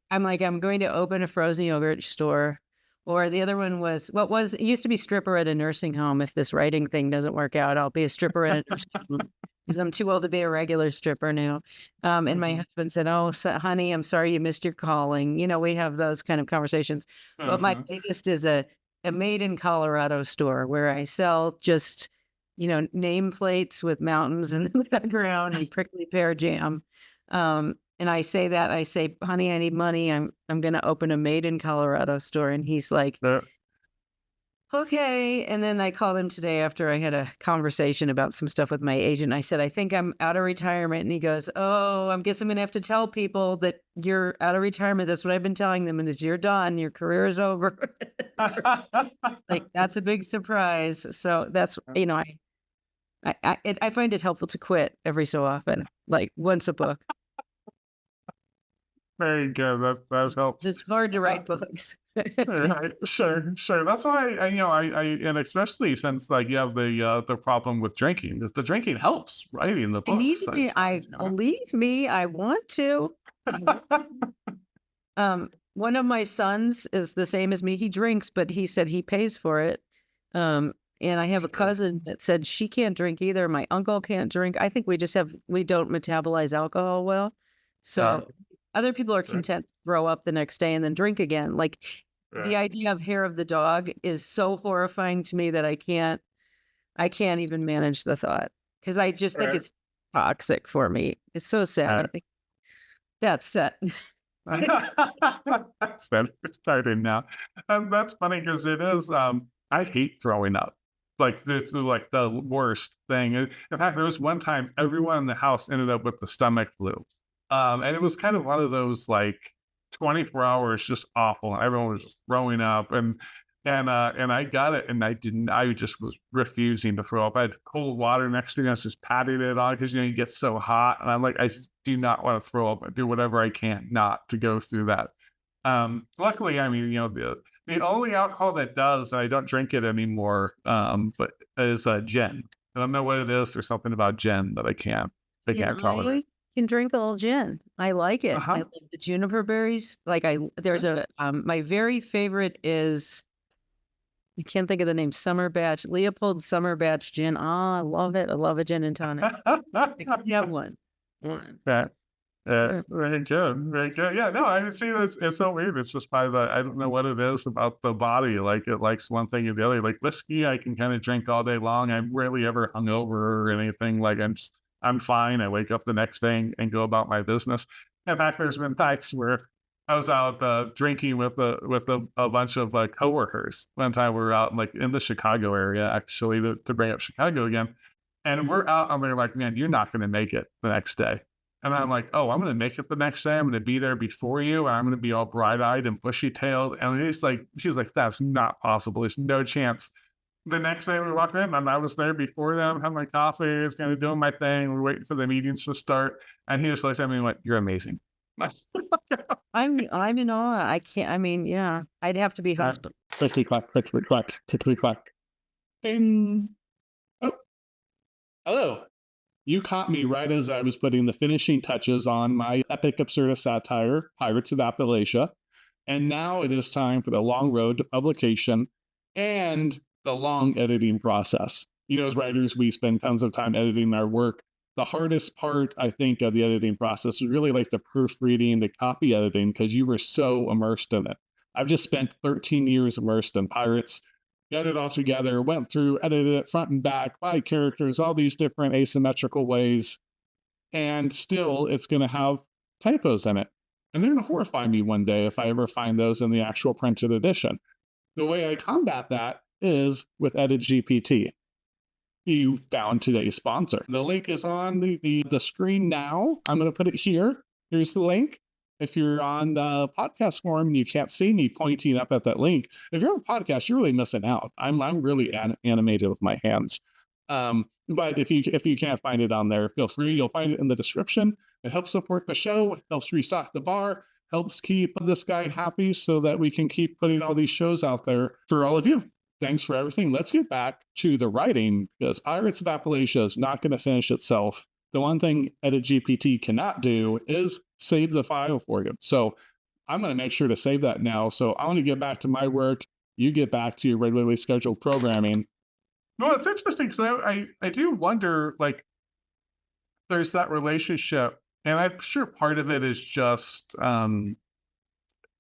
I'm going to open a frozen yogurt store. Or the other one was, it used to be stripper at a nursing home. If this writing thing doesn't work out, I'll be a stripper at a nursing home because I'm too old to be a regular stripper now. And my husband said, oh, honey, I'm sorry you missed your calling. We have those kind of conversations. But my latest is a made in Colorado store where I sell just, nameplates with mountains in the background and prickly pear jam. And I say, honey, I need money. I'm going to open a made in Colorado store. And he's like, okay. And then I called him today after I had a conversation about some stuff with my agent. I said, I think I'm out of retirement. And he goes, oh, I guess I'm going to have to tell people that you're out of retirement. That's what I've been telling them. And is you're done. Your career is over. Like, that's a big surprise. So that's, I find it helpful to quit every so often, like once a book. Very good. That helps. It's hard to write books. Right. Sure. That's why I and especially since like you have the problem with drinking, because the drinking helps writing the books. Believe me, I want to. One of my sons is the same as me. He drinks, but he said he pays for it. And I have a cousin that said she can't drink either. My uncle can't drink. I think we don't metabolize alcohol well. So other people are content to throw up the next day and then drink again. Like the idea of hair of the dog is so horrifying to me that I can't even manage the thought because I just think it's toxic for me. It's so sad. I think that's set. That's starting now. That's funny because it is. I hate throwing up. Like this is like the worst thing. In fact, there was one time everyone in the house ended up with the stomach flu. And it was kind of one of those like 24 hours just awful. Everyone was just throwing up and I got it and I just was refusing to throw up. I had cold water next to me. I was just patting it on because you get so hot. And I'm like, I do not want to throw up. I do whatever I can not to go through that. Luckily, I mean, the only alcohol that does, and I don't drink it anymore, but is gin. I don't know what it is. There's something about gin that I can't tolerate. can drink all gin. I like it. I Uh-huh. love the juniper berries. Like there's a my very favorite is I can't think of the name. Summer Batch, Leopold Summer Batch gin. Ah, I love it. I love a gin and tonic. I could have one. Right. Very good. Very good. Yeah, no, I see this. It's so weird. It's just by I don't know what it is about the body. Like it likes one thing or the other. Like whiskey, I can kind of drink all day long. I'm rarely ever hungover or anything. Like I'm fine. I wake up the next day and go about my business. In fact, there's been nights where I was out drinking with a bunch of coworkers. One time we were out like in the Chicago area, actually, to bring up Chicago again. And we're out and they're like, man, you're not going to make it the next day. And I'm like, oh, I'm going to make it the next day. I'm going to be there before you. And I'm going to be all bright-eyed and bushy-tailed. And she was like, that's not possible. There's no chance. The next day we walked in and I was there before them, having my coffee, was kind of doing my thing. We're waiting for the meetings to start. And he just looked at me and went, you're amazing. I'm in awe. I can't. I mean, yeah, I'd have to be hospital. Clickety clack, clickety clack, clickety clack. Ding. Oh, hello. You caught me right as I was putting the finishing touches on my epic absurdist satire, Pirates of Appalachia. And now it is time for the long road to publication and the long editing process. You know, as writers, we spend tons of time editing our work. The hardest part, I think, of the editing process is really like the proofreading, the copy editing, because you were so immersed in it. I've just spent 13 years immersed in Pirates, got it all together, went through, edited it front and back, by characters, all these different asymmetrical ways, and still it's going to have typos in it. And they're going to horrify me one day if I ever find those in the actual printed edition. The way I combat that is with Edit GPT. You found today's sponsor. The link is on the screen now. I'm going to put it here. Here's the link. If you're on the podcast forum and you can't see me pointing up at that link, if you're on a podcast, you're really missing out. I'm really animated with my hands. But if you can't find it on there, feel free. You'll find it in the description. It helps support the show. It helps restock the bar. Helps keep this guy happy so that we can keep putting all these shows out there for all of you. Thanks for everything. Let's get back to the writing, because Pirates of Appalachia is not going to finish itself. The one thing Edit GPT cannot do is save the file for you. So I'm going to make sure to save that now. So I want to get back to my work. You get back to your regularly scheduled programming. Well, it's interesting because I do wonder, like, there's that relationship, and I'm sure part of it is just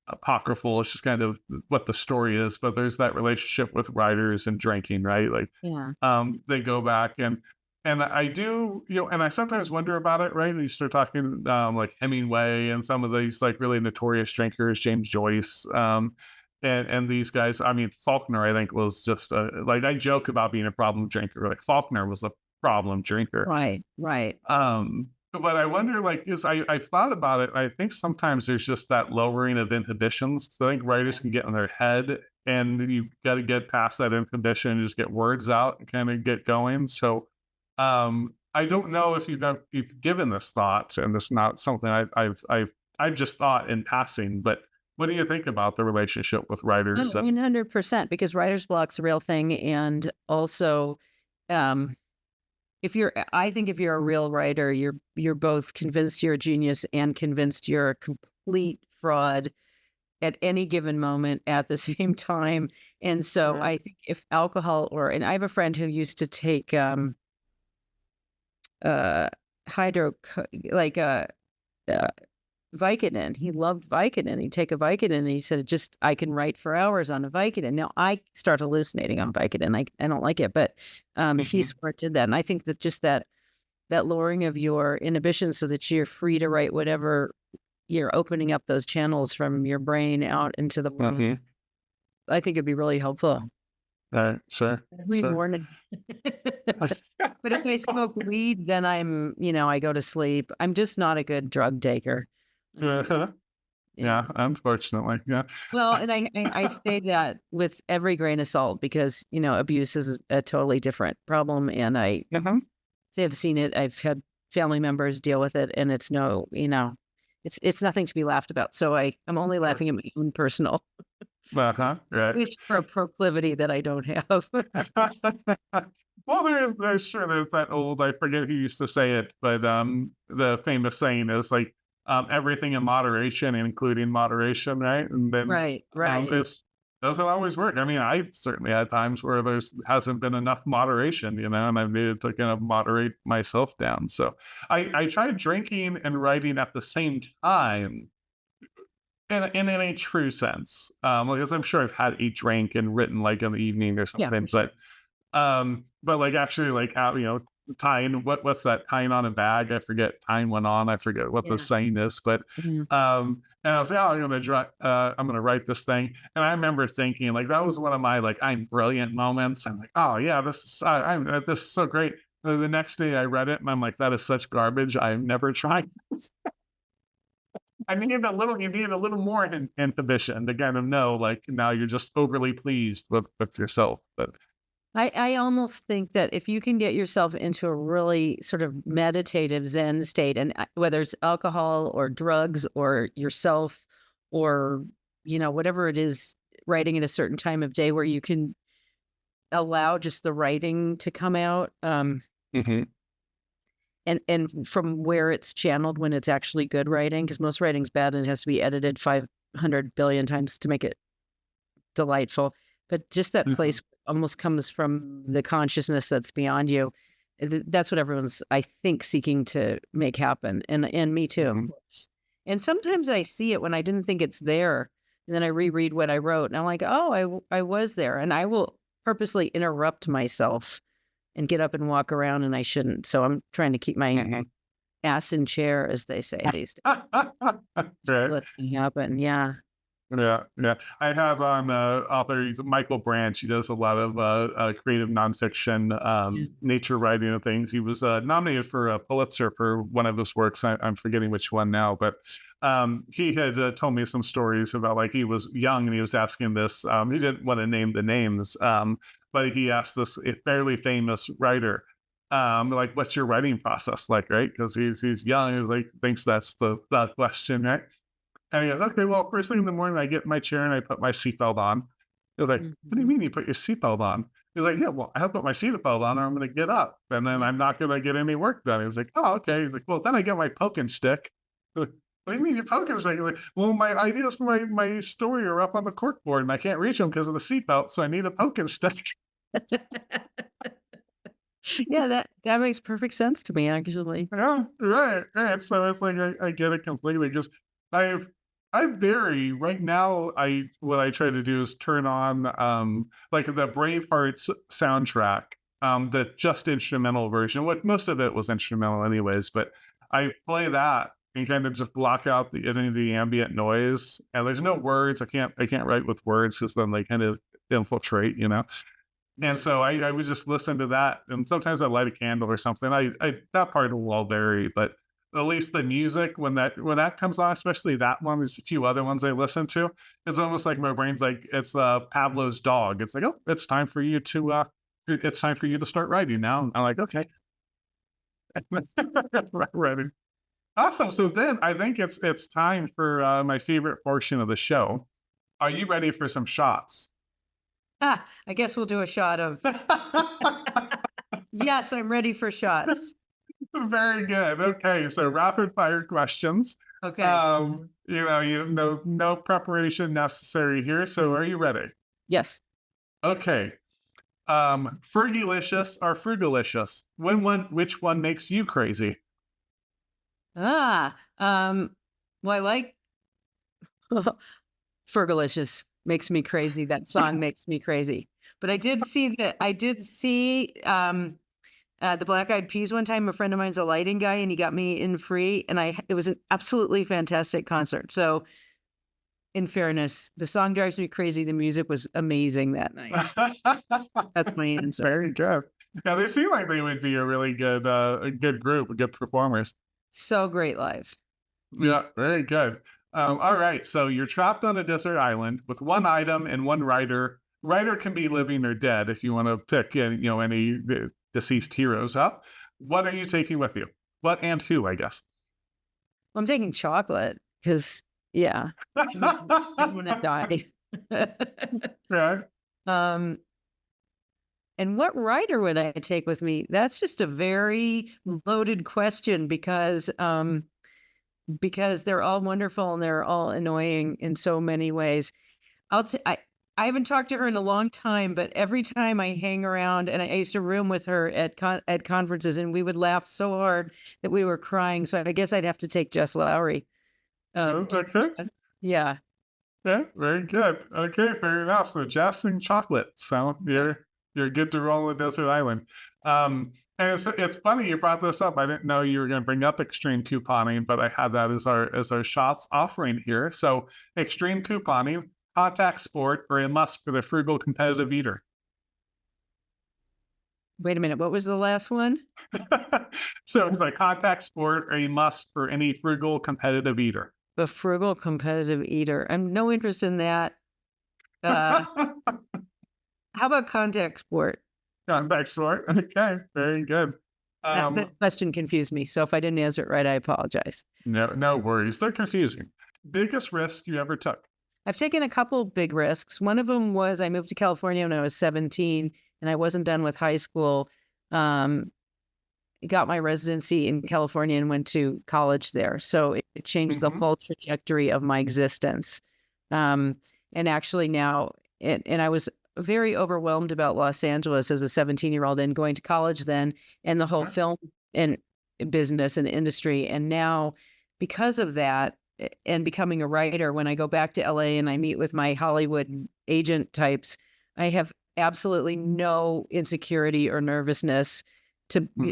apocryphal. It's just kind of what the story is, but there's that relationship with writers and drinking, right? Like, they go back and I do, and I sometimes wonder about it, right? You start talking like Hemingway and some of these like really notorious drinkers, James Joyce, and these guys. I mean, Faulkner, I think, was just like, I joke about being a problem drinker. Like Faulkner was a problem drinker, Right. but I wonder, like, I've thought about it. I think sometimes there's just that lowering of inhibitions. So I think writers can get in their head, and you got to get past that inhibition and just get words out and kind of get going. So I don't know if you've given this thought, and it's not something I've just thought in passing. But what do you think about the relationship with writers? 100%, because writer's block's a real thing, and also, I think if you're a real writer, you're both convinced you're a genius and convinced you're a complete fraud at any given moment at the same time. And so I think if alcohol and I have a friend who used to take Vicodin. He loved Vicodin. He'd take a Vicodin and he said, I can write for hours on a Vicodin. Now I start hallucinating on Vicodin. I don't like it, but he smart did that. And I think that just that lowering of your inhibition so that you're free to write whatever, you're opening up those channels from your brain out into the world. I think it'd be really helpful. Sure. Every morning. But if I smoke weed, then I go to sleep. I'm just not a good drug taker. Yeah, unfortunately. Yeah. Well, and I say that with every grain of salt because, abuse is a totally different problem. And I have seen it. I've had family members deal with it, and it's it's nothing to be laughed about. So I'm only laughing at my own personal. Right. Which for a proclivity that I don't have. Well, there's that old, I forget who used to say it, but the famous saying is like everything in moderation, including moderation, right? And then Right, right. it doesn't always work. I mean, I've certainly had times where there's hasn't been enough moderation, and I've needed to kind of moderate myself down. So I tried drinking and writing at the same time in a true sense. Because I'm sure I've had a drink and written like in the evening or Yeah, something, for sure. but like actually like out, tying what's that, tying on a bag? I forget, tying one on. I forget what the Yeah. saying is, but Mhm. and I was like, oh, I'm gonna write this thing. And I remember thinking like that was one of my like I'm brilliant moments. I'm like, oh yeah, this is so great. The next day I read it and I'm like, that is such garbage. I've never tried this. You need a little more inhibition to kind of know, like now you're just overly pleased with yourself. But I almost think that if you can get yourself into a really sort of meditative Zen state, and whether it's alcohol or drugs or yourself or, whatever it is, writing at a certain time of day where you can allow just the writing to come out, Mhm. and from where it's channeled when it's actually good writing, because most writing's bad and it has to be edited 500 billion times to make it delightful. But just that Mhm. place almost comes from the consciousness that's beyond you. That's what everyone's, I think, seeking to make happen. And me too, of Mhm. course. And sometimes I see it when I didn't think it's there. And then I reread what I wrote and I'm like, oh, I was there. And I will purposely interrupt myself and get up and walk around, and I shouldn't. So I'm trying to keep my Mhm. ass in chair, as they say these days. Right. Let me happen. Yeah. Yeah, yeah. I have on author he's Michael Branch. He does a lot of creative nonfiction, Yeah. nature writing and things. He was nominated for a Pulitzer for one of his works. I'm forgetting which one now, but he had told me some stories about like he was young and he was asking this. He didn't want to name the names, but he asked this fairly famous writer, like, "What's your writing process like?" Right? Because he's young. He's like thinks that's the question, right? And he goes, okay, well, first thing in the morning, I get in my chair and I put my seatbelt on. He was like, what do you Mhm. mean you put your seatbelt on? He's like, yeah, well, I have to put my seatbelt on or I'm going to get up and then I'm not going to get any work done. He was like, oh, okay. He's like, well, then I get my poking stick. Like, what do you mean your poking stick? He's like, well, my ideas for my story are up on the corkboard and I can't reach them because of the seatbelt. So I need a poking stick. Yeah, that makes perfect sense to me, actually. Yeah, right, right. So it's like I get it completely because I've I vary right now. What I try to do is turn on like the Bravehearts soundtrack, the just instrumental version. What most of it was instrumental anyways, but I play that and kind of just block out any of the ambient noise. And there's no words. I can't write with words because then they kind of infiltrate. And so I would just listen to that, and sometimes I light a candle or something. I that part will all vary, but at least the music when that comes on, especially that one, there's a few other ones I listen to. It's almost like my brain's like it's Pablo's dog. It's like, oh, it's time for you to start writing now. I'm like, okay, ready. Awesome. So then I think it's time for my favorite portion of the show. Are you ready for some shots? I guess we'll do a shot of, yes, I'm ready for shots. Very good. Okay, so rapid fire questions. Okay. No preparation necessary here. So are you ready? Yes. Okay. Frugalicious or Frugalicious? Which one makes you crazy? Well, I like Frugalicious. Makes me crazy. That song makes me crazy. But I did see the Black Eyed Peas one time. A friend of mine's a lighting guy, and he got me in free, and it was an absolutely fantastic concert. So, in fairness, the song drives me crazy. The music was amazing that night. That's my answer. Very good. Yeah, they seem like they would be a good group, good performers. So great live. Yeah, very good. All right, so you're trapped on a desert island with one item and one writer. Writer can be living or dead if you want to pick, any deceased heroes up. What are you taking with you? What and who, I guess. Well, I'm taking chocolate because, yeah, I don't want to die. Right. Um, And what writer would I take with me? That's just a very loaded question because they're all wonderful and they're all annoying in so many ways. I haven't talked to her in a long time, but every time I hang around, and I used to room with her at conferences, and we would laugh so hard that we were crying. So I guess I'd have to take Jess Lowry. Okay. Yeah. Yeah, very good. Okay, fair enough. So Jess and chocolate. So you're good to roll a desert island. And it's funny you brought this up. I didn't know you were going to bring up extreme couponing, but I had that as our shots offering here. So extreme couponing, contact sport, or a must for the frugal competitive eater. Wait a minute. What was the last one? So it's like contact sport or a must for any frugal competitive eater. The frugal competitive eater. I'm no interest in that. How about contact sport? Contact sport. Okay, very good. That question confused me. So if I didn't answer it right, I apologize. No worries. They're confusing. Biggest risk you ever took? I've taken a couple big risks. One of them was I moved to California when I was 17 and I wasn't done with high school. Got my residency in California and went to college there. So it changed the whole trajectory of my existence. And actually now, and I was very overwhelmed about Los Angeles as a 17-year-old and going to college then, and the whole film and business and industry. And now, because of that, and becoming a writer, when I go back to LA and I meet with my Hollywood agent types, I have absolutely no insecurity or nervousness.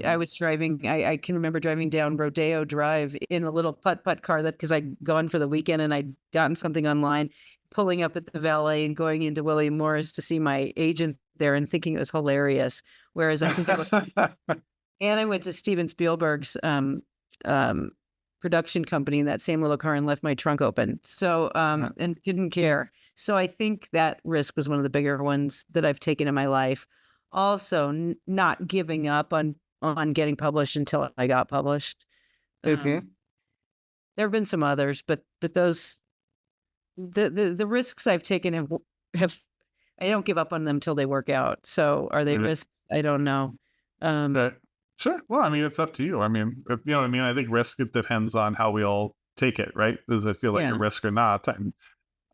I was driving, I can remember driving down Rodeo Drive in a little putt-putt car because I'd gone for the weekend and I'd gotten something online, pulling up at the valet and going into William Morris to see my agent there and thinking it was hilarious. Whereas I think and I went to Steven Spielberg's production company in that same little car and left my trunk open. So, and didn't care. So I think that risk was one of the bigger ones that I've taken in my life. Also, not giving up on getting published until I got published. There have been some others, but those the risks I've taken have I don't give up on them till they work out. So are they risks? I don't know. Sure. Well, I mean, it's up to you. I mean, you know what I mean? I think risk, it depends on how we all take it, right? Does it feel like a risk or not? And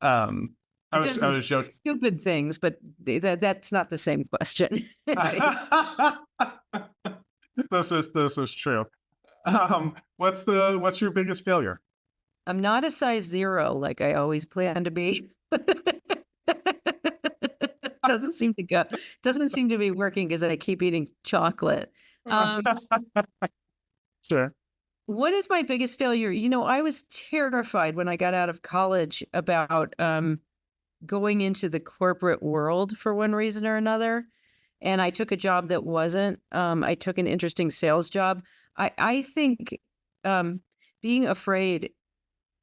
I was joking. Stupid things, but that's not the same question. This is true. What's your biggest failure? I'm not a size 0 like I always plan to be. Doesn't seem to be working because I keep eating chocolate. Sure. What is my biggest failure? You know, I was terrified when I got out of college about going into the corporate world for one reason or another. And I took a job that wasn't. I took an interesting sales job. I think being afraid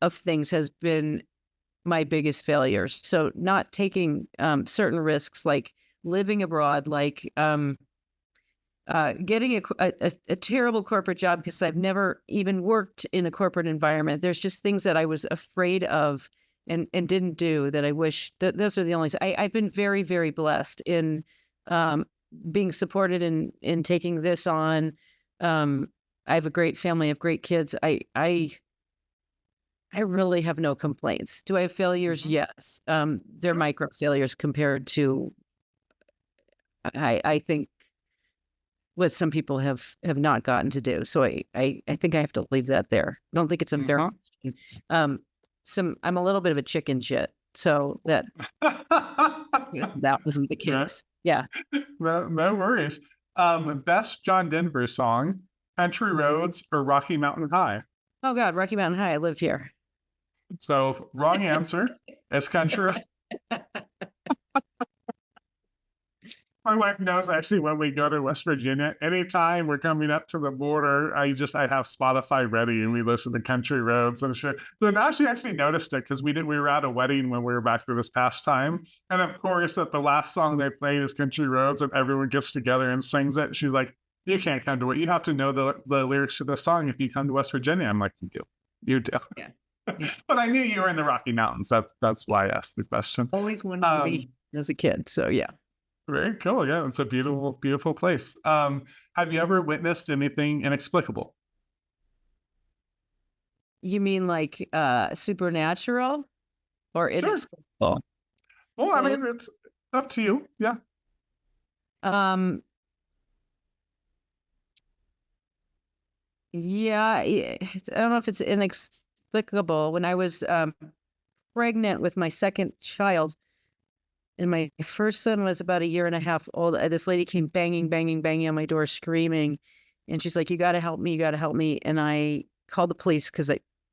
of things has been my biggest failures. So not taking certain risks, like living abroad, like getting a terrible corporate job because I've never even worked in a corporate environment. There's just things that I was afraid of and didn't do that I wish. Those are the only. I've been very, very blessed in being supported in taking this on. I have a great family, I have great kids. I really have no complaints. Do I have failures? Yes. They're micro failures compared to, I think, what some people have not gotten to do. So I think I have to leave that there. I don't think it's a fair question. I'm a little bit of a chicken shit. So that wasn't the case. Yeah. No worries. Best John Denver song, Country Roads or Rocky Mountain High? Oh God, Rocky Mountain High. I live here. So wrong answer. It's Country. My wife knows actually when we go to West Virginia, anytime we're coming up to the border, I have Spotify ready and we listen to Country Roads and shit. So now she actually noticed it because we were at a wedding when we were back there this past time. And of course, that the last song they played is Country Roads and everyone gets together and sings it. She's like, you can't come to it. You have to know the lyrics to the song if you come to West Virginia. I'm like, you do. Yeah. But I knew you were in the Rocky Mountains. That's why I asked the question. Always wanted to be as a kid. So yeah. Very cool. Yeah, it's a beautiful, beautiful place. Have you ever witnessed anything inexplicable? You mean like supernatural or Sure. inexplicable? Well, I Both. mean, it's up to you. Yeah. Um, yeah, I don't know if it's inexplicable. When I was pregnant with my second child, and my first son was about a year and a half old, this lady came banging, banging, banging on my door, screaming, and she's like, "You got to help me! You got to help me!" And I called the police because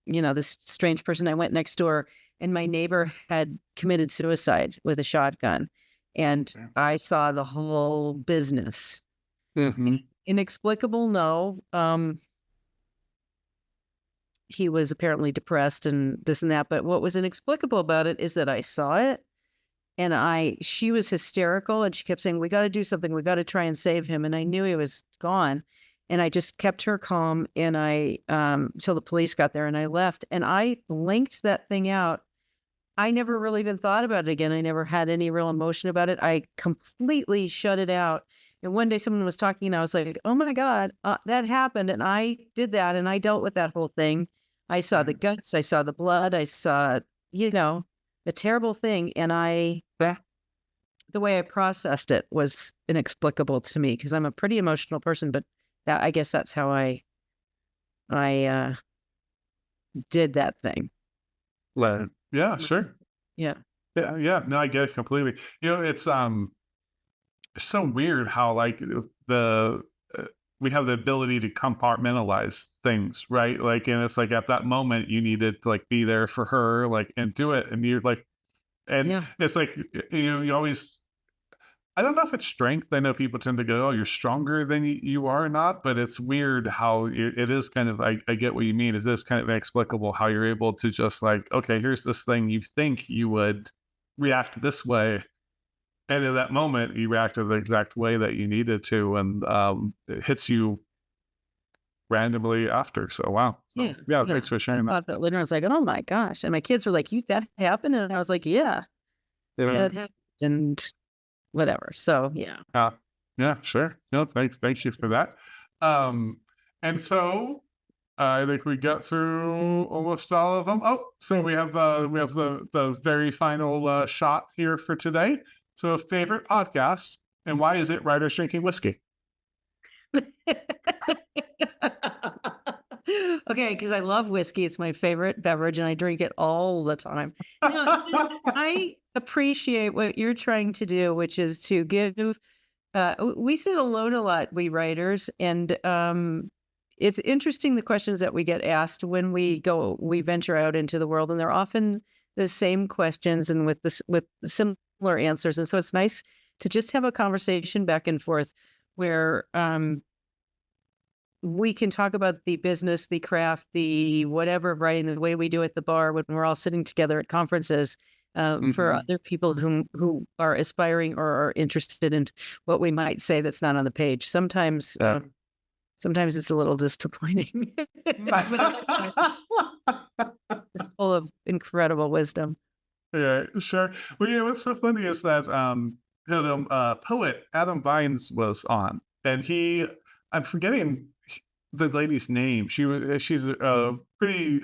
this strange person. I went next door, and my neighbor had committed suicide with a shotgun, and Okay. I saw the whole business. Mm-hmm. Inexplicable, no. He was apparently depressed and this and that. But what was inexplicable about it is that I saw it, and she was hysterical, and she kept saying, "We got to do something. We got to try and save him." And I knew he was gone, and I just kept her calm, and till the police got there, and I left, and I blinked that thing out. I never really even thought about it again. I never had any real emotion about it. I completely shut it out. And one day someone was talking, and I was like, "Oh my God, that happened." And I did that, and I dealt with that whole thing. I saw the guts, I saw the blood, I saw, the terrible thing. And the way I processed it was inexplicable to me because I'm a pretty emotional person, but I guess that's how I did that thing. Right. Yeah, sure. Yeah. Yeah, yeah. No, I get it completely. It's so weird how like the we have the ability to compartmentalize things, right? Like, and it's like at that moment you needed to like be there for her, like, and do it, and you're like, and Yeah. it's like you always. I don't know if it's strength. I know people tend to go, "Oh, you're stronger than you are," not, but it's weird how it is kind of. I get what you mean. Is this kind of inexplicable how you're able to just like, okay, here's this thing you think you would react this way, and in that moment you reacted the exact way that you needed to, and it hits you randomly after. So wow. So, Yeah. yeah. Thanks for I sharing that. thought that later. I was like, "Oh my gosh." And my kids were like, "That happened?" And I was like, "Yeah, Yeah. it happened." And whatever. So yeah. Yeah, sure. No, thanks you for that. And so I think we got through almost all of them. Oh, so we have the very final shot here for today. So favorite podcast, and why is it Writers Drinking Whiskey? Okay, because I love whiskey. It's my favorite beverage, and I drink it all the time. I appreciate what you're trying to do, which is to give. We sit alone a lot, we writers, and it's interesting the questions that we get asked when we venture out into the world, and they're often the same questions and with similar answers. And so it's nice to just have a conversation back and forth where we can talk about the business, the craft, the whatever of writing, the way we do at the bar when we're all sitting together at conferences. For other people who are aspiring or are interested in what we might say that's not on the page. Sometimes it's a little disappointing, full of incredible wisdom. Yeah, sure. Well, what's so funny is that poet Adam Vines was on, and I'm forgetting the lady's name. She's a pretty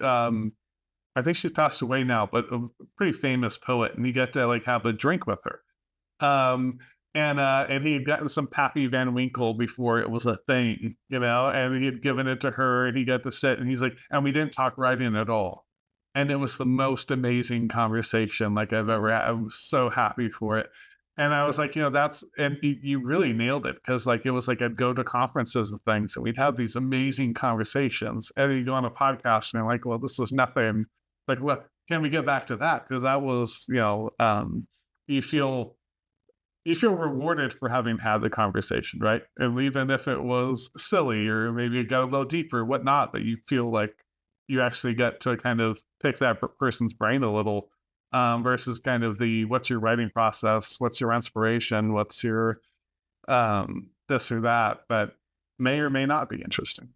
I think she's passed away now, but a pretty famous poet, and you get to like have a drink with her. And he had gotten some Pappy Van Winkle before it was a thing, and he had given it to her, and he got to sit, and he's like, and we didn't talk writing at all. And it was the most amazing conversation like I've ever had. I was so happy for it. And I was like, and you really nailed it, because like it was like I'd go to conferences and things, and we'd have these amazing conversations. And then you go on a podcast, and I'm like, well, this was nothing. Like, what can we get back to that? Because that was, you feel rewarded for having had the conversation, right? And even if it was silly or maybe it got a little deeper, whatnot, that you feel like you actually get to kind of pick that person's brain a little, versus kind of what's your writing process, what's your inspiration, what's your this or that may or may not be interesting.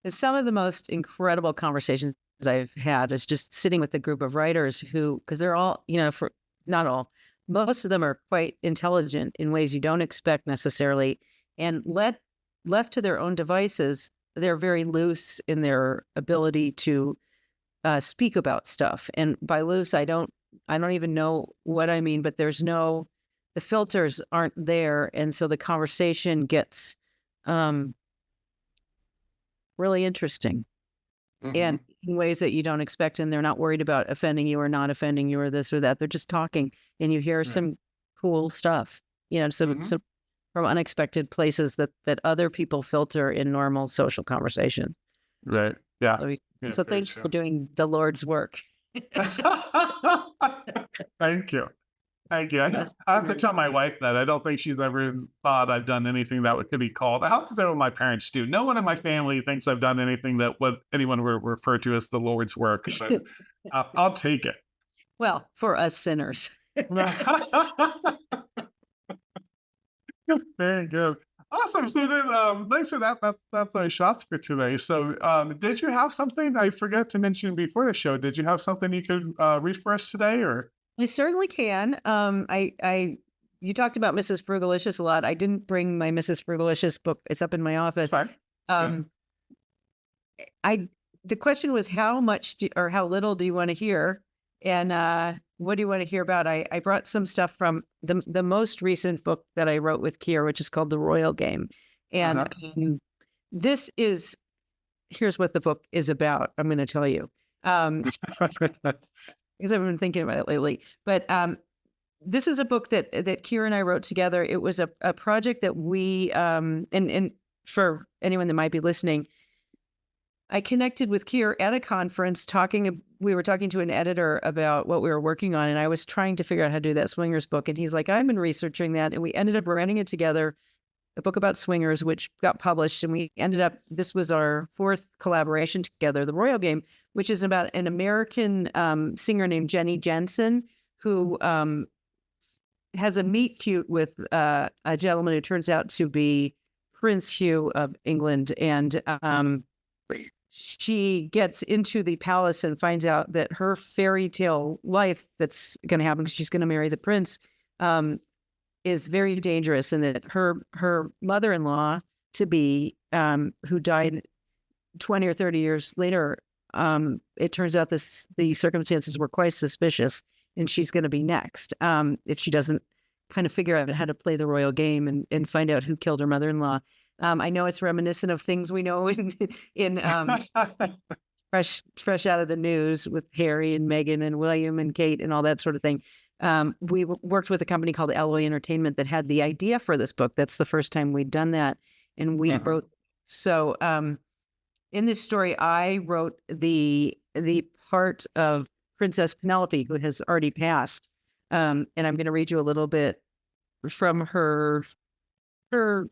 Some of the most incredible conversations I've had is just sitting with a group of writers because they're all, for not all, most of them are quite intelligent in ways you don't expect necessarily. And left to their own devices, they're very loose in their ability to speak about stuff. And by loose, I don't even know what I mean, but the filters aren't there. And so the conversation gets really interesting and in ways that you don't expect. And they're not worried about offending you or not offending you or this or that. They're just talking and you hear some cool stuff, some from unexpected places that other people filter in normal social conversation. Right. Yeah. So thanks for doing the Lord's work. Thank you. I have to tell my wife that. I don't think she's ever thought I've done anything that could be called. I have to say what my parents do. No one in my family thinks I've done anything that anyone would refer to as the Lord's work. But I'll take it. Well, for us sinners. Very good. Awesome. So then, thanks for that. That's my shots for today. So, did you have something I forgot to mention before the show? Did you have something you could read for us today, or? I certainly can. You talked about Mrs. Frugalicious a lot. I didn't bring my Mrs. Frugalicious book. It's up in my office. Fine. The question was how much or how little do you want to hear, and what do you want to hear about? I brought some stuff from the most recent book that I wrote with Kier, which is called The Royal Game, and here's what the book is about. I'm going to tell you. Because I've been thinking about it lately. But this is a book that Kier and I wrote together. It was a project that we, and for anyone that might be listening, I connected with Kier at a conference we were talking to an editor about what we were working on, and I was trying to figure out how to do that swingers book. And he's like, I've been researching that. And we ended up writing it together, a book about swingers, which got published. And this was our fourth collaboration together, The Royal Game, which is about an American singer named Jenny Jensen, who has a meet cute with a gentleman who turns out to be Prince Hugh of England. And she gets into the palace and finds out that her fairy tale life that's going to happen, she's going to marry the prince, is very dangerous, and that her mother-in-law to be, who died 20 or 30 years later, it turns out the circumstances were quite suspicious, and she's going to be next if she doesn't kind of figure out how to play the royal game and find out who killed her mother-in-law. I know it's reminiscent of things we know in fresh out of the news with Harry and Meghan and William and Kate and all that sort of thing. We worked with a company called Alloy Entertainment that had the idea for this book. That's the first time we'd done that. And we wrote. So in this story, I wrote the part of Princess Penelope, who has already passed. And I'm going to read you a little bit from her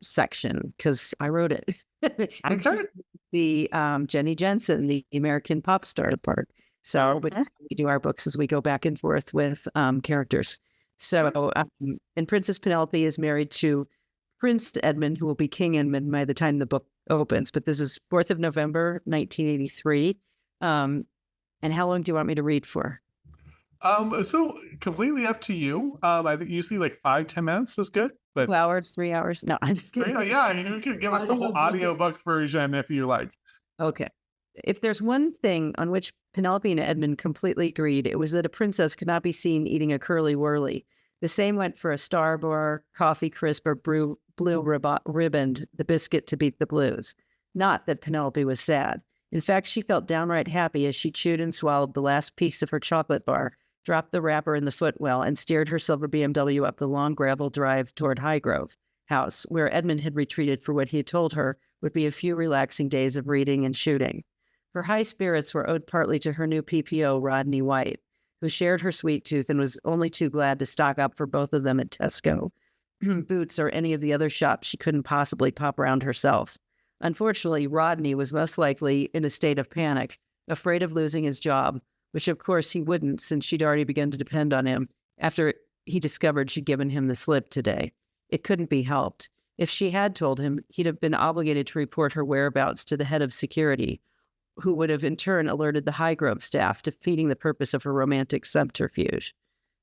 section because I wrote it. Okay. The Jenny Jensen, the American pop star part. So we do our books as we go back and forth with characters. So and Princess Penelope is married to Prince Edmund, who will be King Edmund by the time the book opens. But this is 4th of November, 1983. And how long do you want me to read for? So completely up to you. I think usually like 5-10 minutes is good. But 2 hours, 3 hours? No, I'm just kidding. Yeah, I mean, you could give us the whole audiobook version if you like. Okay. If there's one thing on which Penelope and Edmund completely agreed, it was that a princess could not be seen eating a curly whirly. The same went for a Star Bar, Coffee Crisp, or blue ribboned, the biscuit to beat the blues. Not that Penelope was sad. In fact, she felt downright happy as she chewed and swallowed the last piece of her chocolate bar, dropped the wrapper in the footwell, and steered her silver BMW up the long gravel drive toward Highgrove House, where Edmund had retreated for what he had told her would be a few relaxing days of reading and shooting. Her high spirits were owed partly to her new PPO, Rodney White, who shared her sweet tooth and was only too glad to stock up for both of them at Tesco, Boots, or any of the other shops she couldn't possibly pop around herself. Unfortunately, Rodney was most likely in a state of panic, afraid of losing his job, which of course he wouldn't since she'd already begun to depend on him after he discovered she'd given him the slip today. It couldn't be helped. If she had told him, he'd have been obligated to report her whereabouts to the head of security, who would have in turn alerted the Highgrove staff, defeating the purpose of her romantic subterfuge.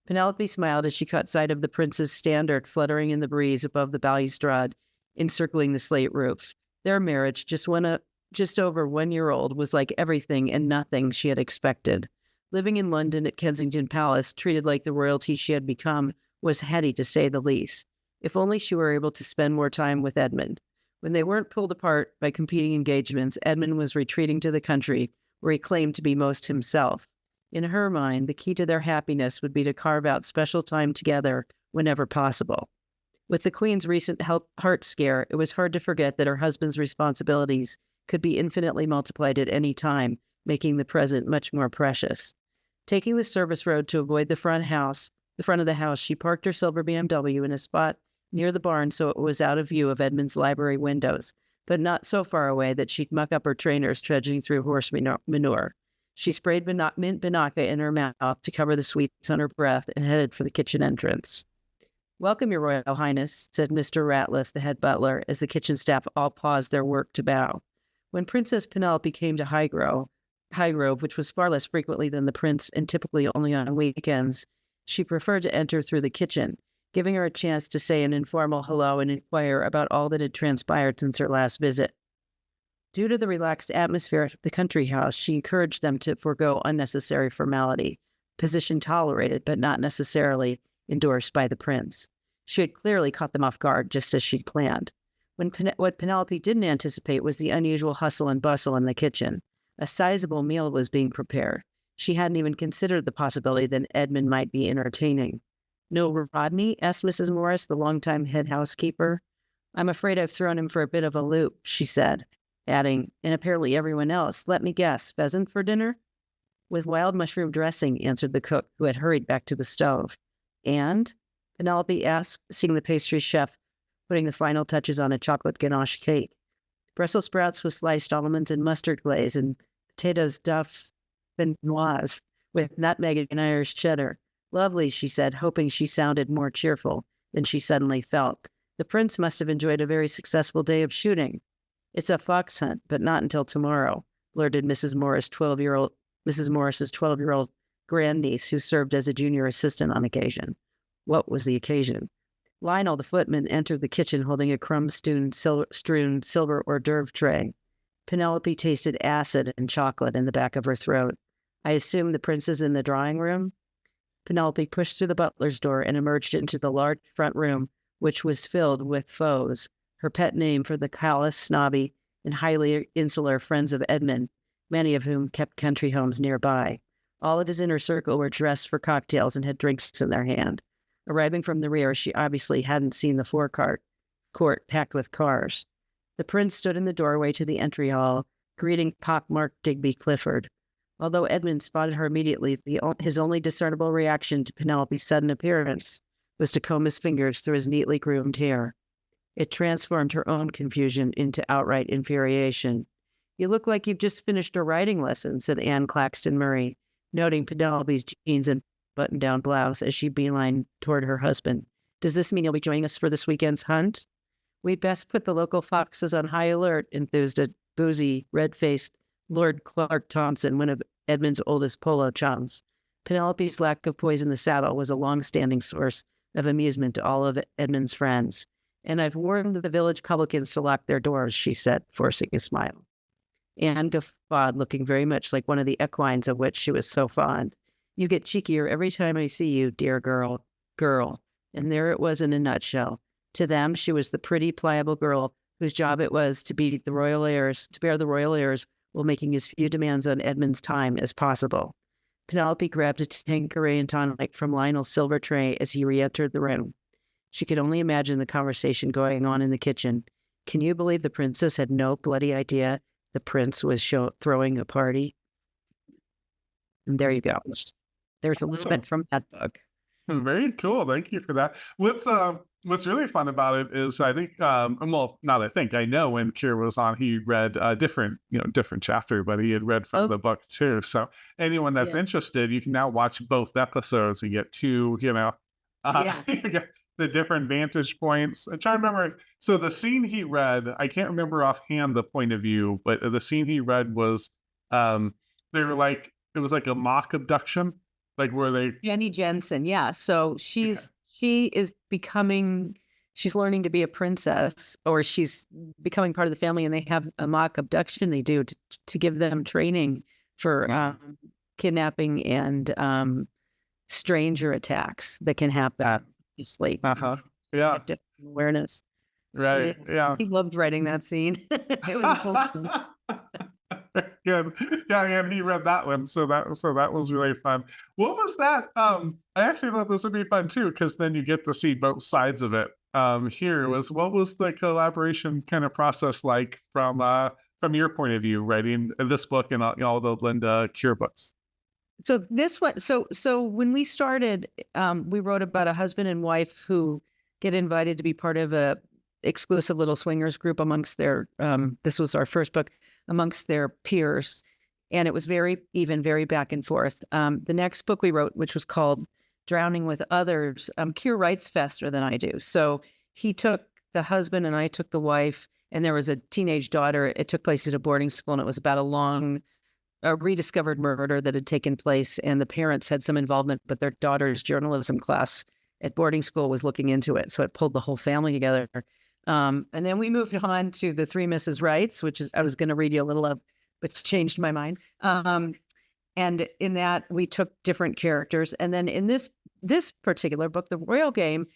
Penelope smiled as she caught sight of the prince's standard fluttering in the breeze above the balustrade, encircling the slate roof. Their marriage, just over 1 year old, was like everything and nothing she had expected. Living in London at Kensington Palace, treated like the royalty she had become, was heady to say the least. If only she were able to spend more time with Edmund. When they weren't pulled apart by competing engagements, Edmund was retreating to the country where he claimed to be most himself. In her mind, the key to their happiness would be to carve out special time together whenever possible. With the Queen's recent heart scare, it was hard to forget that her husband's responsibilities could be infinitely multiplied at any time, making the present much more precious. Taking the service road to avoid the front of the house, she parked her silver BMW in a spot near the barn so it was out of view of Edmund's library windows, but not so far away that she'd muck up her trainers trudging through horse manure. She sprayed mint Banaka in her mouth to cover the sweets on her breath and headed for the kitchen entrance. "Welcome, Your Royal Highness," said Mr. Ratliff, the head butler, as the kitchen staff all paused their work to bow. When Princess Penelope came to Highgrove, which was far less frequently than the prince and typically only on weekends, she preferred to enter through the kitchen, giving her a chance to say an informal hello and inquire about all that had transpired since her last visit. Due to the relaxed atmosphere of the country house, she encouraged them to forego unnecessary formality, position tolerated but not necessarily endorsed by the prince. She had clearly caught them off guard, just as she'd planned. What Penelope didn't anticipate was the unusual hustle and bustle in the kitchen. A sizable meal was being prepared. She hadn't even considered the possibility that Edmund might be entertaining. "No Rodney?" asked Mrs. Morris, the longtime head housekeeper. "I'm afraid I've thrown him for a bit of a loop," she said, adding, "and apparently everyone else. Let me guess, pheasant for dinner?" "With wild mushroom dressing," answered the cook, who had hurried back to the stove. "And?" Penelope asked, seeing the pastry chef putting the final touches on a chocolate ganache cake. "Brussels sprouts with sliced almonds and mustard glaze, and potatoes stuffed Benoise with nutmeg and Irish cheddar. Lovely," she said, hoping she sounded more cheerful than she suddenly felt. "The prince must have enjoyed a very successful day of shooting." "It's a fox hunt, but not until tomorrow," blurted Mrs. Morris's 12-year-old grandniece, who served as a junior assistant on occasion. What was the occasion? Lionel, the footman, entered the kitchen holding a crumb-strewn silver hors d'oeuvre tray. Penelope tasted acid and chocolate in the back of her throat. "I assume the prince is in the drawing room?" Penelope pushed through the butler's door and emerged into the large front room, which was filled with foes, her pet name for the callous, snobby, and highly insular friends of Edmund, many of whom kept country homes nearby. All of his inner circle were dressed for cocktails and had drinks in their hand. Arriving from the rear, she obviously hadn't seen the forecourt packed with cars. The prince stood in the doorway to the entry hall, greeting pockmarked Digby Clifford. Although Edmund spotted her immediately, his only discernible reaction to Penelope's sudden appearance was to comb his fingers through his neatly groomed hair. It transformed her own confusion into outright infuriation. "You look like you've just finished a writing lesson," said Anne Claxton Murray, noting Penelope's jeans and button-down blouse as she beelined toward her husband. "Does this mean you'll be joining us for this weekend's hunt?" "We'd best put the local foxes on high alert," enthused a boozy, red-faced Lord Clark Thompson, one of Edmund's oldest polo chums. Penelope's lack of poise in the saddle was a long-standing source of amusement to all of Edmund's friends. "And I've warned the village publicans to lock their doors," she said, forcing a smile. Anne guffawed, looking very much like one of the equines of which she was so fond. "You get cheekier every time I see you, dear girl. And there it was in a nutshell. To them, she was the pretty, pliable girl whose job it was to bear the royal heirs while making as few demands on Edmund's time as possible. Penelope grabbed a Tanqueray and tonic from Lionel's silver tray as he re-entered the room. She could only imagine the conversation going on in the kitchen. Can you believe the princess had no bloody idea the prince was throwing a party? And there you go. There's a little bit from that book. Very cool. Thank you for that. What's really fun about it is I think, I know when Kier was on, he read a different chapter, but he had read from the book too. So anyone that's interested, you can now watch both episodes and get two, you get the different vantage points. I'm trying to remember. So the scene he read, I can't remember offhand the point of view, but the scene he read was, it was like a mock abduction. Like, were they? Jenny Jensen, yeah. So she is becoming, she's learning to be a princess, or she's becoming part of the family, and they have a mock abduction they do to give them training for kidnapping and stranger attacks that can happen. Obviously, Yeah. awareness. Right. So Yeah. he loved writing that scene. It was cool. Good. Yeah, he read that one, so that was really fun. What was that? I actually thought this would be fun too, because then you get to see both sides of it. Here was, what was the collaboration kind of process like from your point of view, writing this book and all the Linda Cure books? So this one, so when we started, we wrote about a husband and wife who get invited to be part of a exclusive little swingers group amongst their, this was our first book, amongst their peers. And it was very back and forth. The next book we wrote, which was called Drowning with Others, Kier writes faster than I do. So he took the husband and I took the wife, and there was a teenage daughter. It took place at a boarding school, and it was about a rediscovered murder that had taken place, and the parents had some involvement, but their daughter's journalism class at boarding school was looking into it. So it pulled the whole family together. And then we moved on to The Three Mrs. Wrights, which is, I was going to read you a little of, but changed my mind. And in that, we took different characters. And then in this particular book, The Royal Game,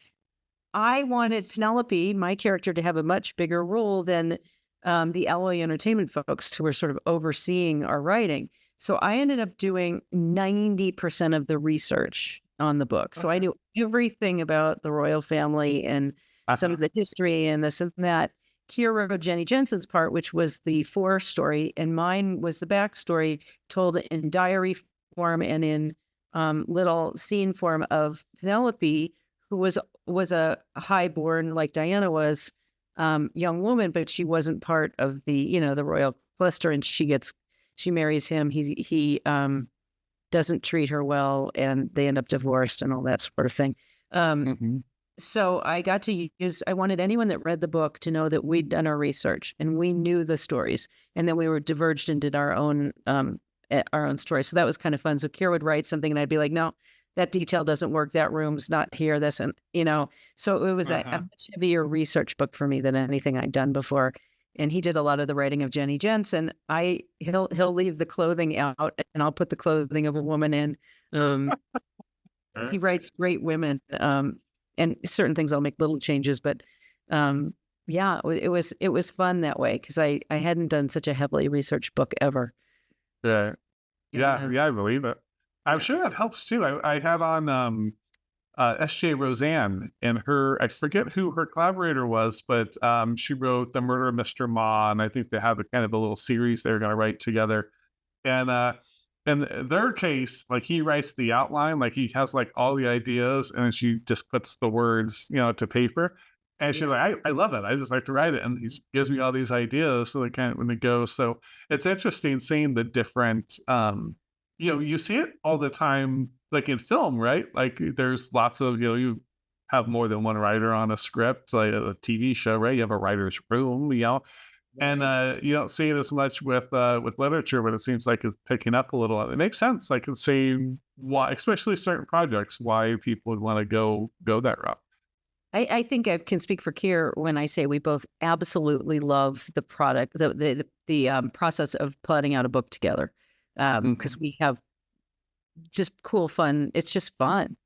I wanted Penelope, my character, to have a much bigger role than the Alloy Entertainment folks who were sort of overseeing our writing. So I ended up doing 90% of the research on the book. So I knew everything about the royal family and some of the history and this and that. Kier wrote Jenny Jensen's part, which was the story, and mine was the backstory told in diary form and in little scene form of Penelope, who was a highborn, like Diana was, young woman, but she wasn't part of the royal cluster, and she marries him. He doesn't treat her well, and they end up divorced and all that sort of thing. So I got to I wanted anyone that read the book to know that we'd done our research and we knew the stories, and then we were diverged and did our own story. So that was kind of fun. So Kier would write something and I'd be like, no, that detail doesn't work. That room's not here. This, and so it was a much heavier research book for me than anything I'd done before. And he did a lot of the writing of Jenny Jensen. He'll leave the clothing out, and I'll put the clothing of a woman in. He writes great women, and certain things I'll make little changes. But yeah, it was fun that way, because I hadn't done such a heavily researched book ever. Yeah, I believe it. I'm sure that helps too. I had on S.J. Roseanne, and I forget who her collaborator was, but she wrote The Murder of Mr. Ma, and I think they have a kind of a little series they're going to write together. And in their case, like, he writes the outline, like he has like all the ideas, and then she just puts the words, to paper. And she's like, I love it. I just like to write it. And he gives me all these ideas, so they kind of, when it goes. So it's interesting seeing the different, you see it all the time, like in film, right? Like there's lots of, you have more than one writer on a script, like a TV show, right? You have a writer's room, and you don't see it as much with literature, but it seems like it's picking up a little. It makes sense. I can see why, especially certain projects, why people would want to go that route. I think I can speak for Kier when I say we both absolutely love the product, the process of plotting out a book together, because we have just cool fun. It's just fun.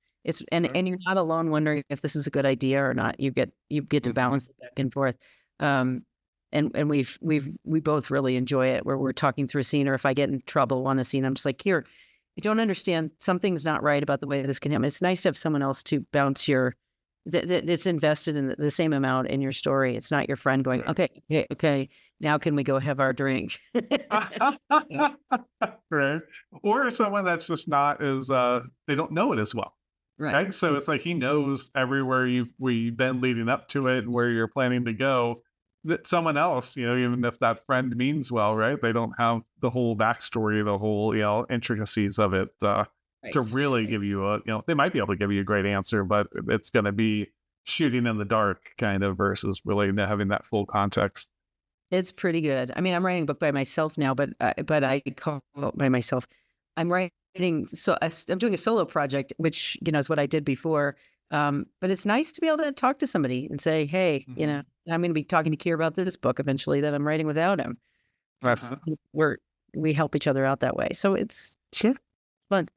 And you're not alone wondering if this is a good idea or not. You get to balance it back and forth. And we both really enjoy it, where we're talking through a scene, or if I get in trouble on a scene, I'm just like, Kier, I don't understand. Something's not right about the way this can happen. It's nice to have someone else to bounce that's invested in the same amount in your story. It's not your friend going, okay, now can we go have our drink? Right. Or someone that's just not as, they don't know it as well. Right. So it's like he knows everywhere we've been leading up to it and where you're planning to go. That someone else, even if that friend means well, right? They don't have the whole backstory, the whole, intricacies of it. To really give you they might be able to give you a great answer, but it's going to be shooting in the dark kind of, versus really having that full context. It's pretty good. I mean, I'm writing a book by myself now, but I call it by myself. I'm writing so I'm doing a solo project, which, is what I did before. But it's nice to be able to talk to somebody and say, hey, I'm going to be talking to Kier about this book eventually that I'm writing without him. We help each other out that way. So it's fun.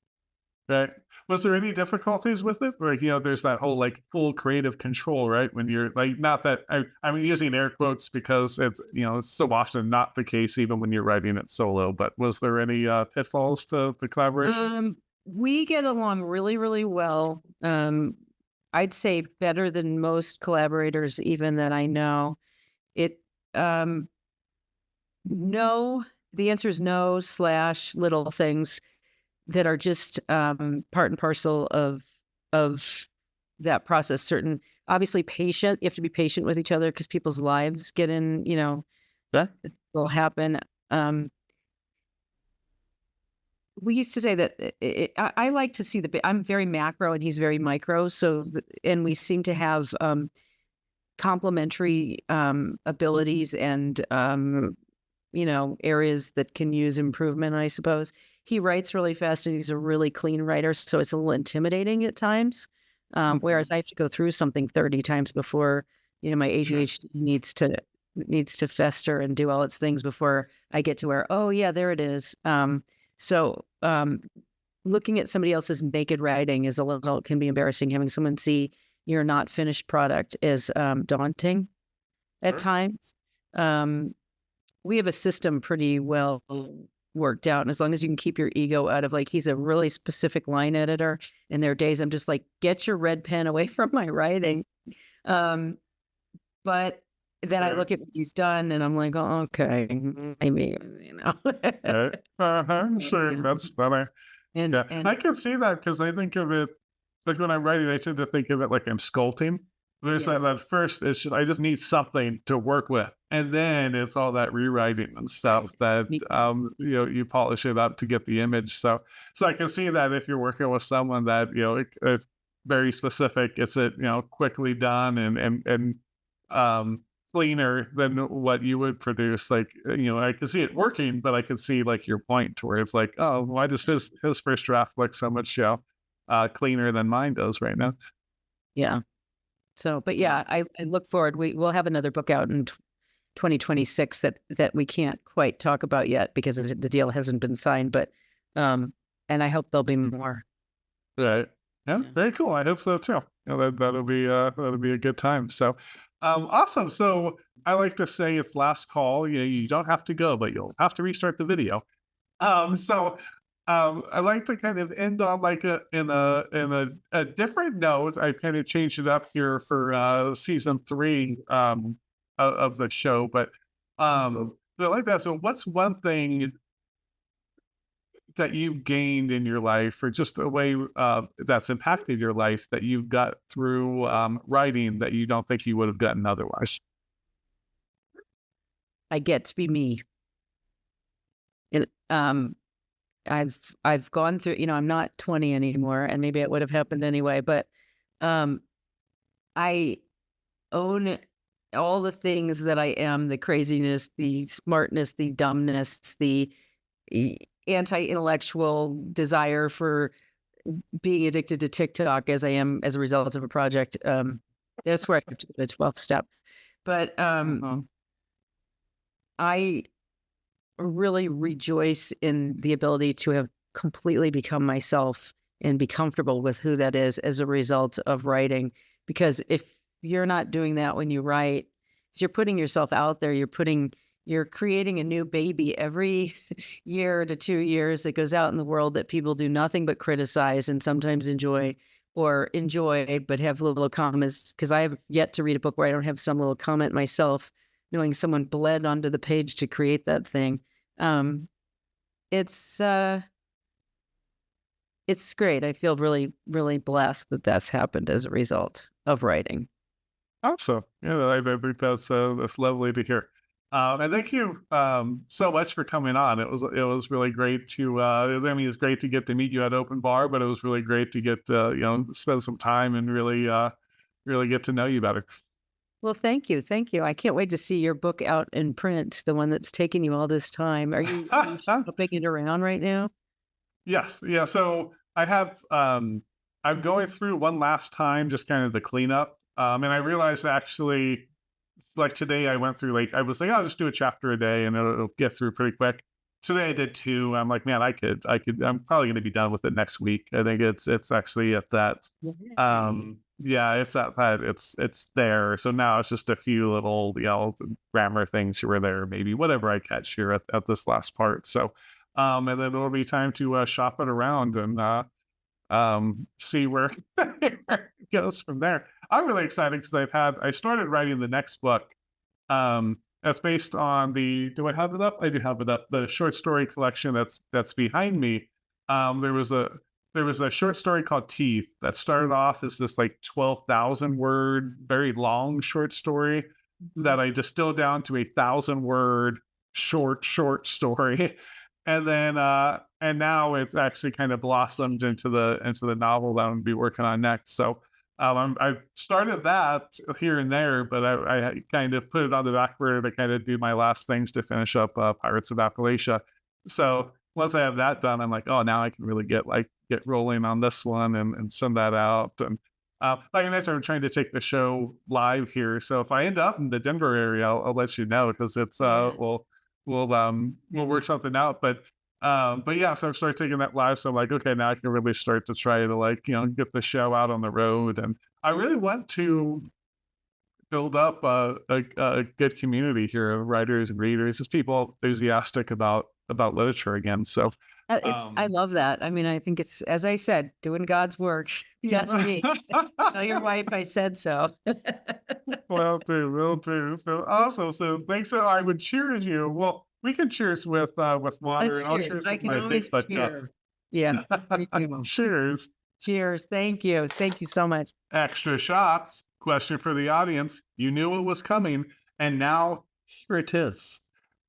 Right. Was there any difficulties with it? Like, there's that whole like full creative control, right? When you're like, not that I'm using air quotes because it's, it's so often not the case, even when you're writing it solo. But was there any pitfalls to the collaboration? We get along really, really well. I'd say better than most collaborators, even that I know. No, the answer is no / little things that are just part and parcel of that process. Certain, obviously, patient. You have to be patient with each other because people's lives get in. It'll happen. We used to say that I like to see I'm very macro and he's very micro. So, and we seem to have complementary abilities and areas that can use improvement, I suppose. He writes really fast and he's a really clean writer, so it's a little intimidating at times. Whereas I have to go through something 30 times before, my ADHD needs to fester and do all its things before I get to where, oh yeah, there it is. So looking at somebody else's naked writing can be embarrassing. Having someone see your not finished product is daunting at times. We have a system pretty well worked out. And as long as you can keep your ego out of, like, he's a really specific line editor. And there are days I'm just like, get your red pen away from my writing. But then I look at what he's done and I'm like, oh, okay, maybe, Sure, that's funny. And I can see that because I think of it, like when I'm writing, I tend to think of it like I'm sculpting. There's that first, I just need something to work with. And then it's all that rewriting and stuff that, you polish it up to get the image. So I can see that if you're working with someone that, it's very specific, it's quickly done and cleaner than what you would produce. Like, I can see it working, but I can see like your point to where it's like, oh, why does his first draft look so much, cleaner than mine does right now? Yeah. So, but yeah, I look forward. We'll have another book out in 2026 that we can't quite talk about yet because the deal hasn't been signed. But and I hope there'll be more. Right. Yeah. Very cool. I hope so too. That'll be a good time. So, awesome. So I like to say it's last call. You don't have to go, but you'll have to restart the video. I like to kind of end on like in a different note. I kind of changed it up here for season 3 of the show, but I like that. So what's one thing that you've gained in your life, or just a way that's impacted your life that you've got through writing that you don't think you would have gotten otherwise? I get to be me. I've gone through, I'm not 20 anymore, and maybe it would have happened anyway, but I own all the things that I am: the craziness, the smartness, the dumbness, the anti-intellectual desire for being addicted to TikTok as I am as a result of a project. That's where I have to go to 12 step. But I really rejoice in the ability to have completely become myself and be comfortable with who that is as a result of writing. Because if you're not doing that when you write, you're putting yourself out there, you're creating a new baby every year to 2 years that goes out in the world that people do nothing but criticize and sometimes enjoy but have little comments. Because I have yet to read a book where I don't have some little comment myself, knowing someone bled onto the page to create that thing. It's great. I feel really, really blessed that that's happened as a result of writing. Awesome. Yeah, I think that's lovely to hear. And thank you so much for coming on. It was really great to it's great to get to meet you at Open Bar, but it was really great to get spend some time and really get to know you better. Well, thank you. I can't wait to see your book out in print, the one that's taken you all this time. Are you shopping it around right now? Yes. Yeah. So I have, I'm going through one last time, just kind of the cleanup. And I realized actually, like today I went through, like, I was like, I'll just do a chapter a day and it'll get through pretty quick. Today I did two. I'm like, man, I'm probably going to be done with it next week. I think it's actually at that, yeah, it's at that, it's there. So now it's just a few little, grammar things here or there, maybe whatever I catch here at this last part. So, and then it'll be time to shop it around and see where it goes from there. I'm really excited because I started writing the next book. That's based on do I have it up? I do have it up. The short story collection that's behind me. There was a short story called Teeth that started off as this like 12,000 word, very long short story that I distilled down to 1,000 word short story. And then and now it's actually kind of blossomed into the novel that I'm gonna be working on next. So I started that here and there, but I kind of put it on the back burner to kind of do my last things to finish up Pirates of Appalachia. So once I have that done, I'm like, oh, now I can really get rolling on this one and send that out. And like I mentioned, I'm trying to take the show live here. So if I end up in the Denver area, I'll let you know, because it's we'll work something out. But yeah, so I started taking that live. So I'm like, okay, now I can really start to try to get the show out on the road. And I really want to build up a good community here of writers and readers, just people enthusiastic about literature again. So I love that. I mean, I think it's, as I said, doing God's work. Yes, me. Tell your wife I said so. will do. So awesome. So thanks. So I would cheers you. Well, we can cheers with water, Let's and I'll cheers. cheers I with can my always big butt cheer. Yeah. Cheers. Cheers. Thank you. Thank you so much. Extra shots. Question for the audience. You knew it was coming, and now here it is.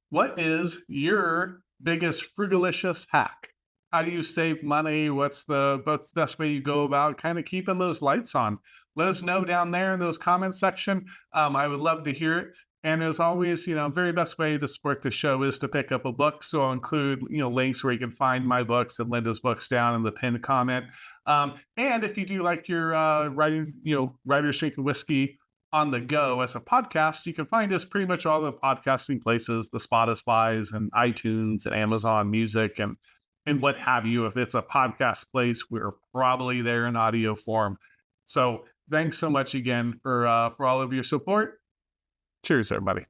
What is your biggest Frugalicious hack? How do you save money? What's the best way you go about kind of keeping those lights on? Let us know down there in those comments section. I would love to hear it. And as always, very best way to support the show is to pick up a book. So I'll include, links where you can find my books and Linda's books down in the pinned comment. And if you do like your writing, Writers Drinking Whiskey on the go as a podcast, you can find us pretty much all the podcasting places, the Spotify's and iTunes and Amazon Music and what have you. If it's a podcast place, we're probably there in audio form. So thanks so much again for all of your support. Cheers, everybody.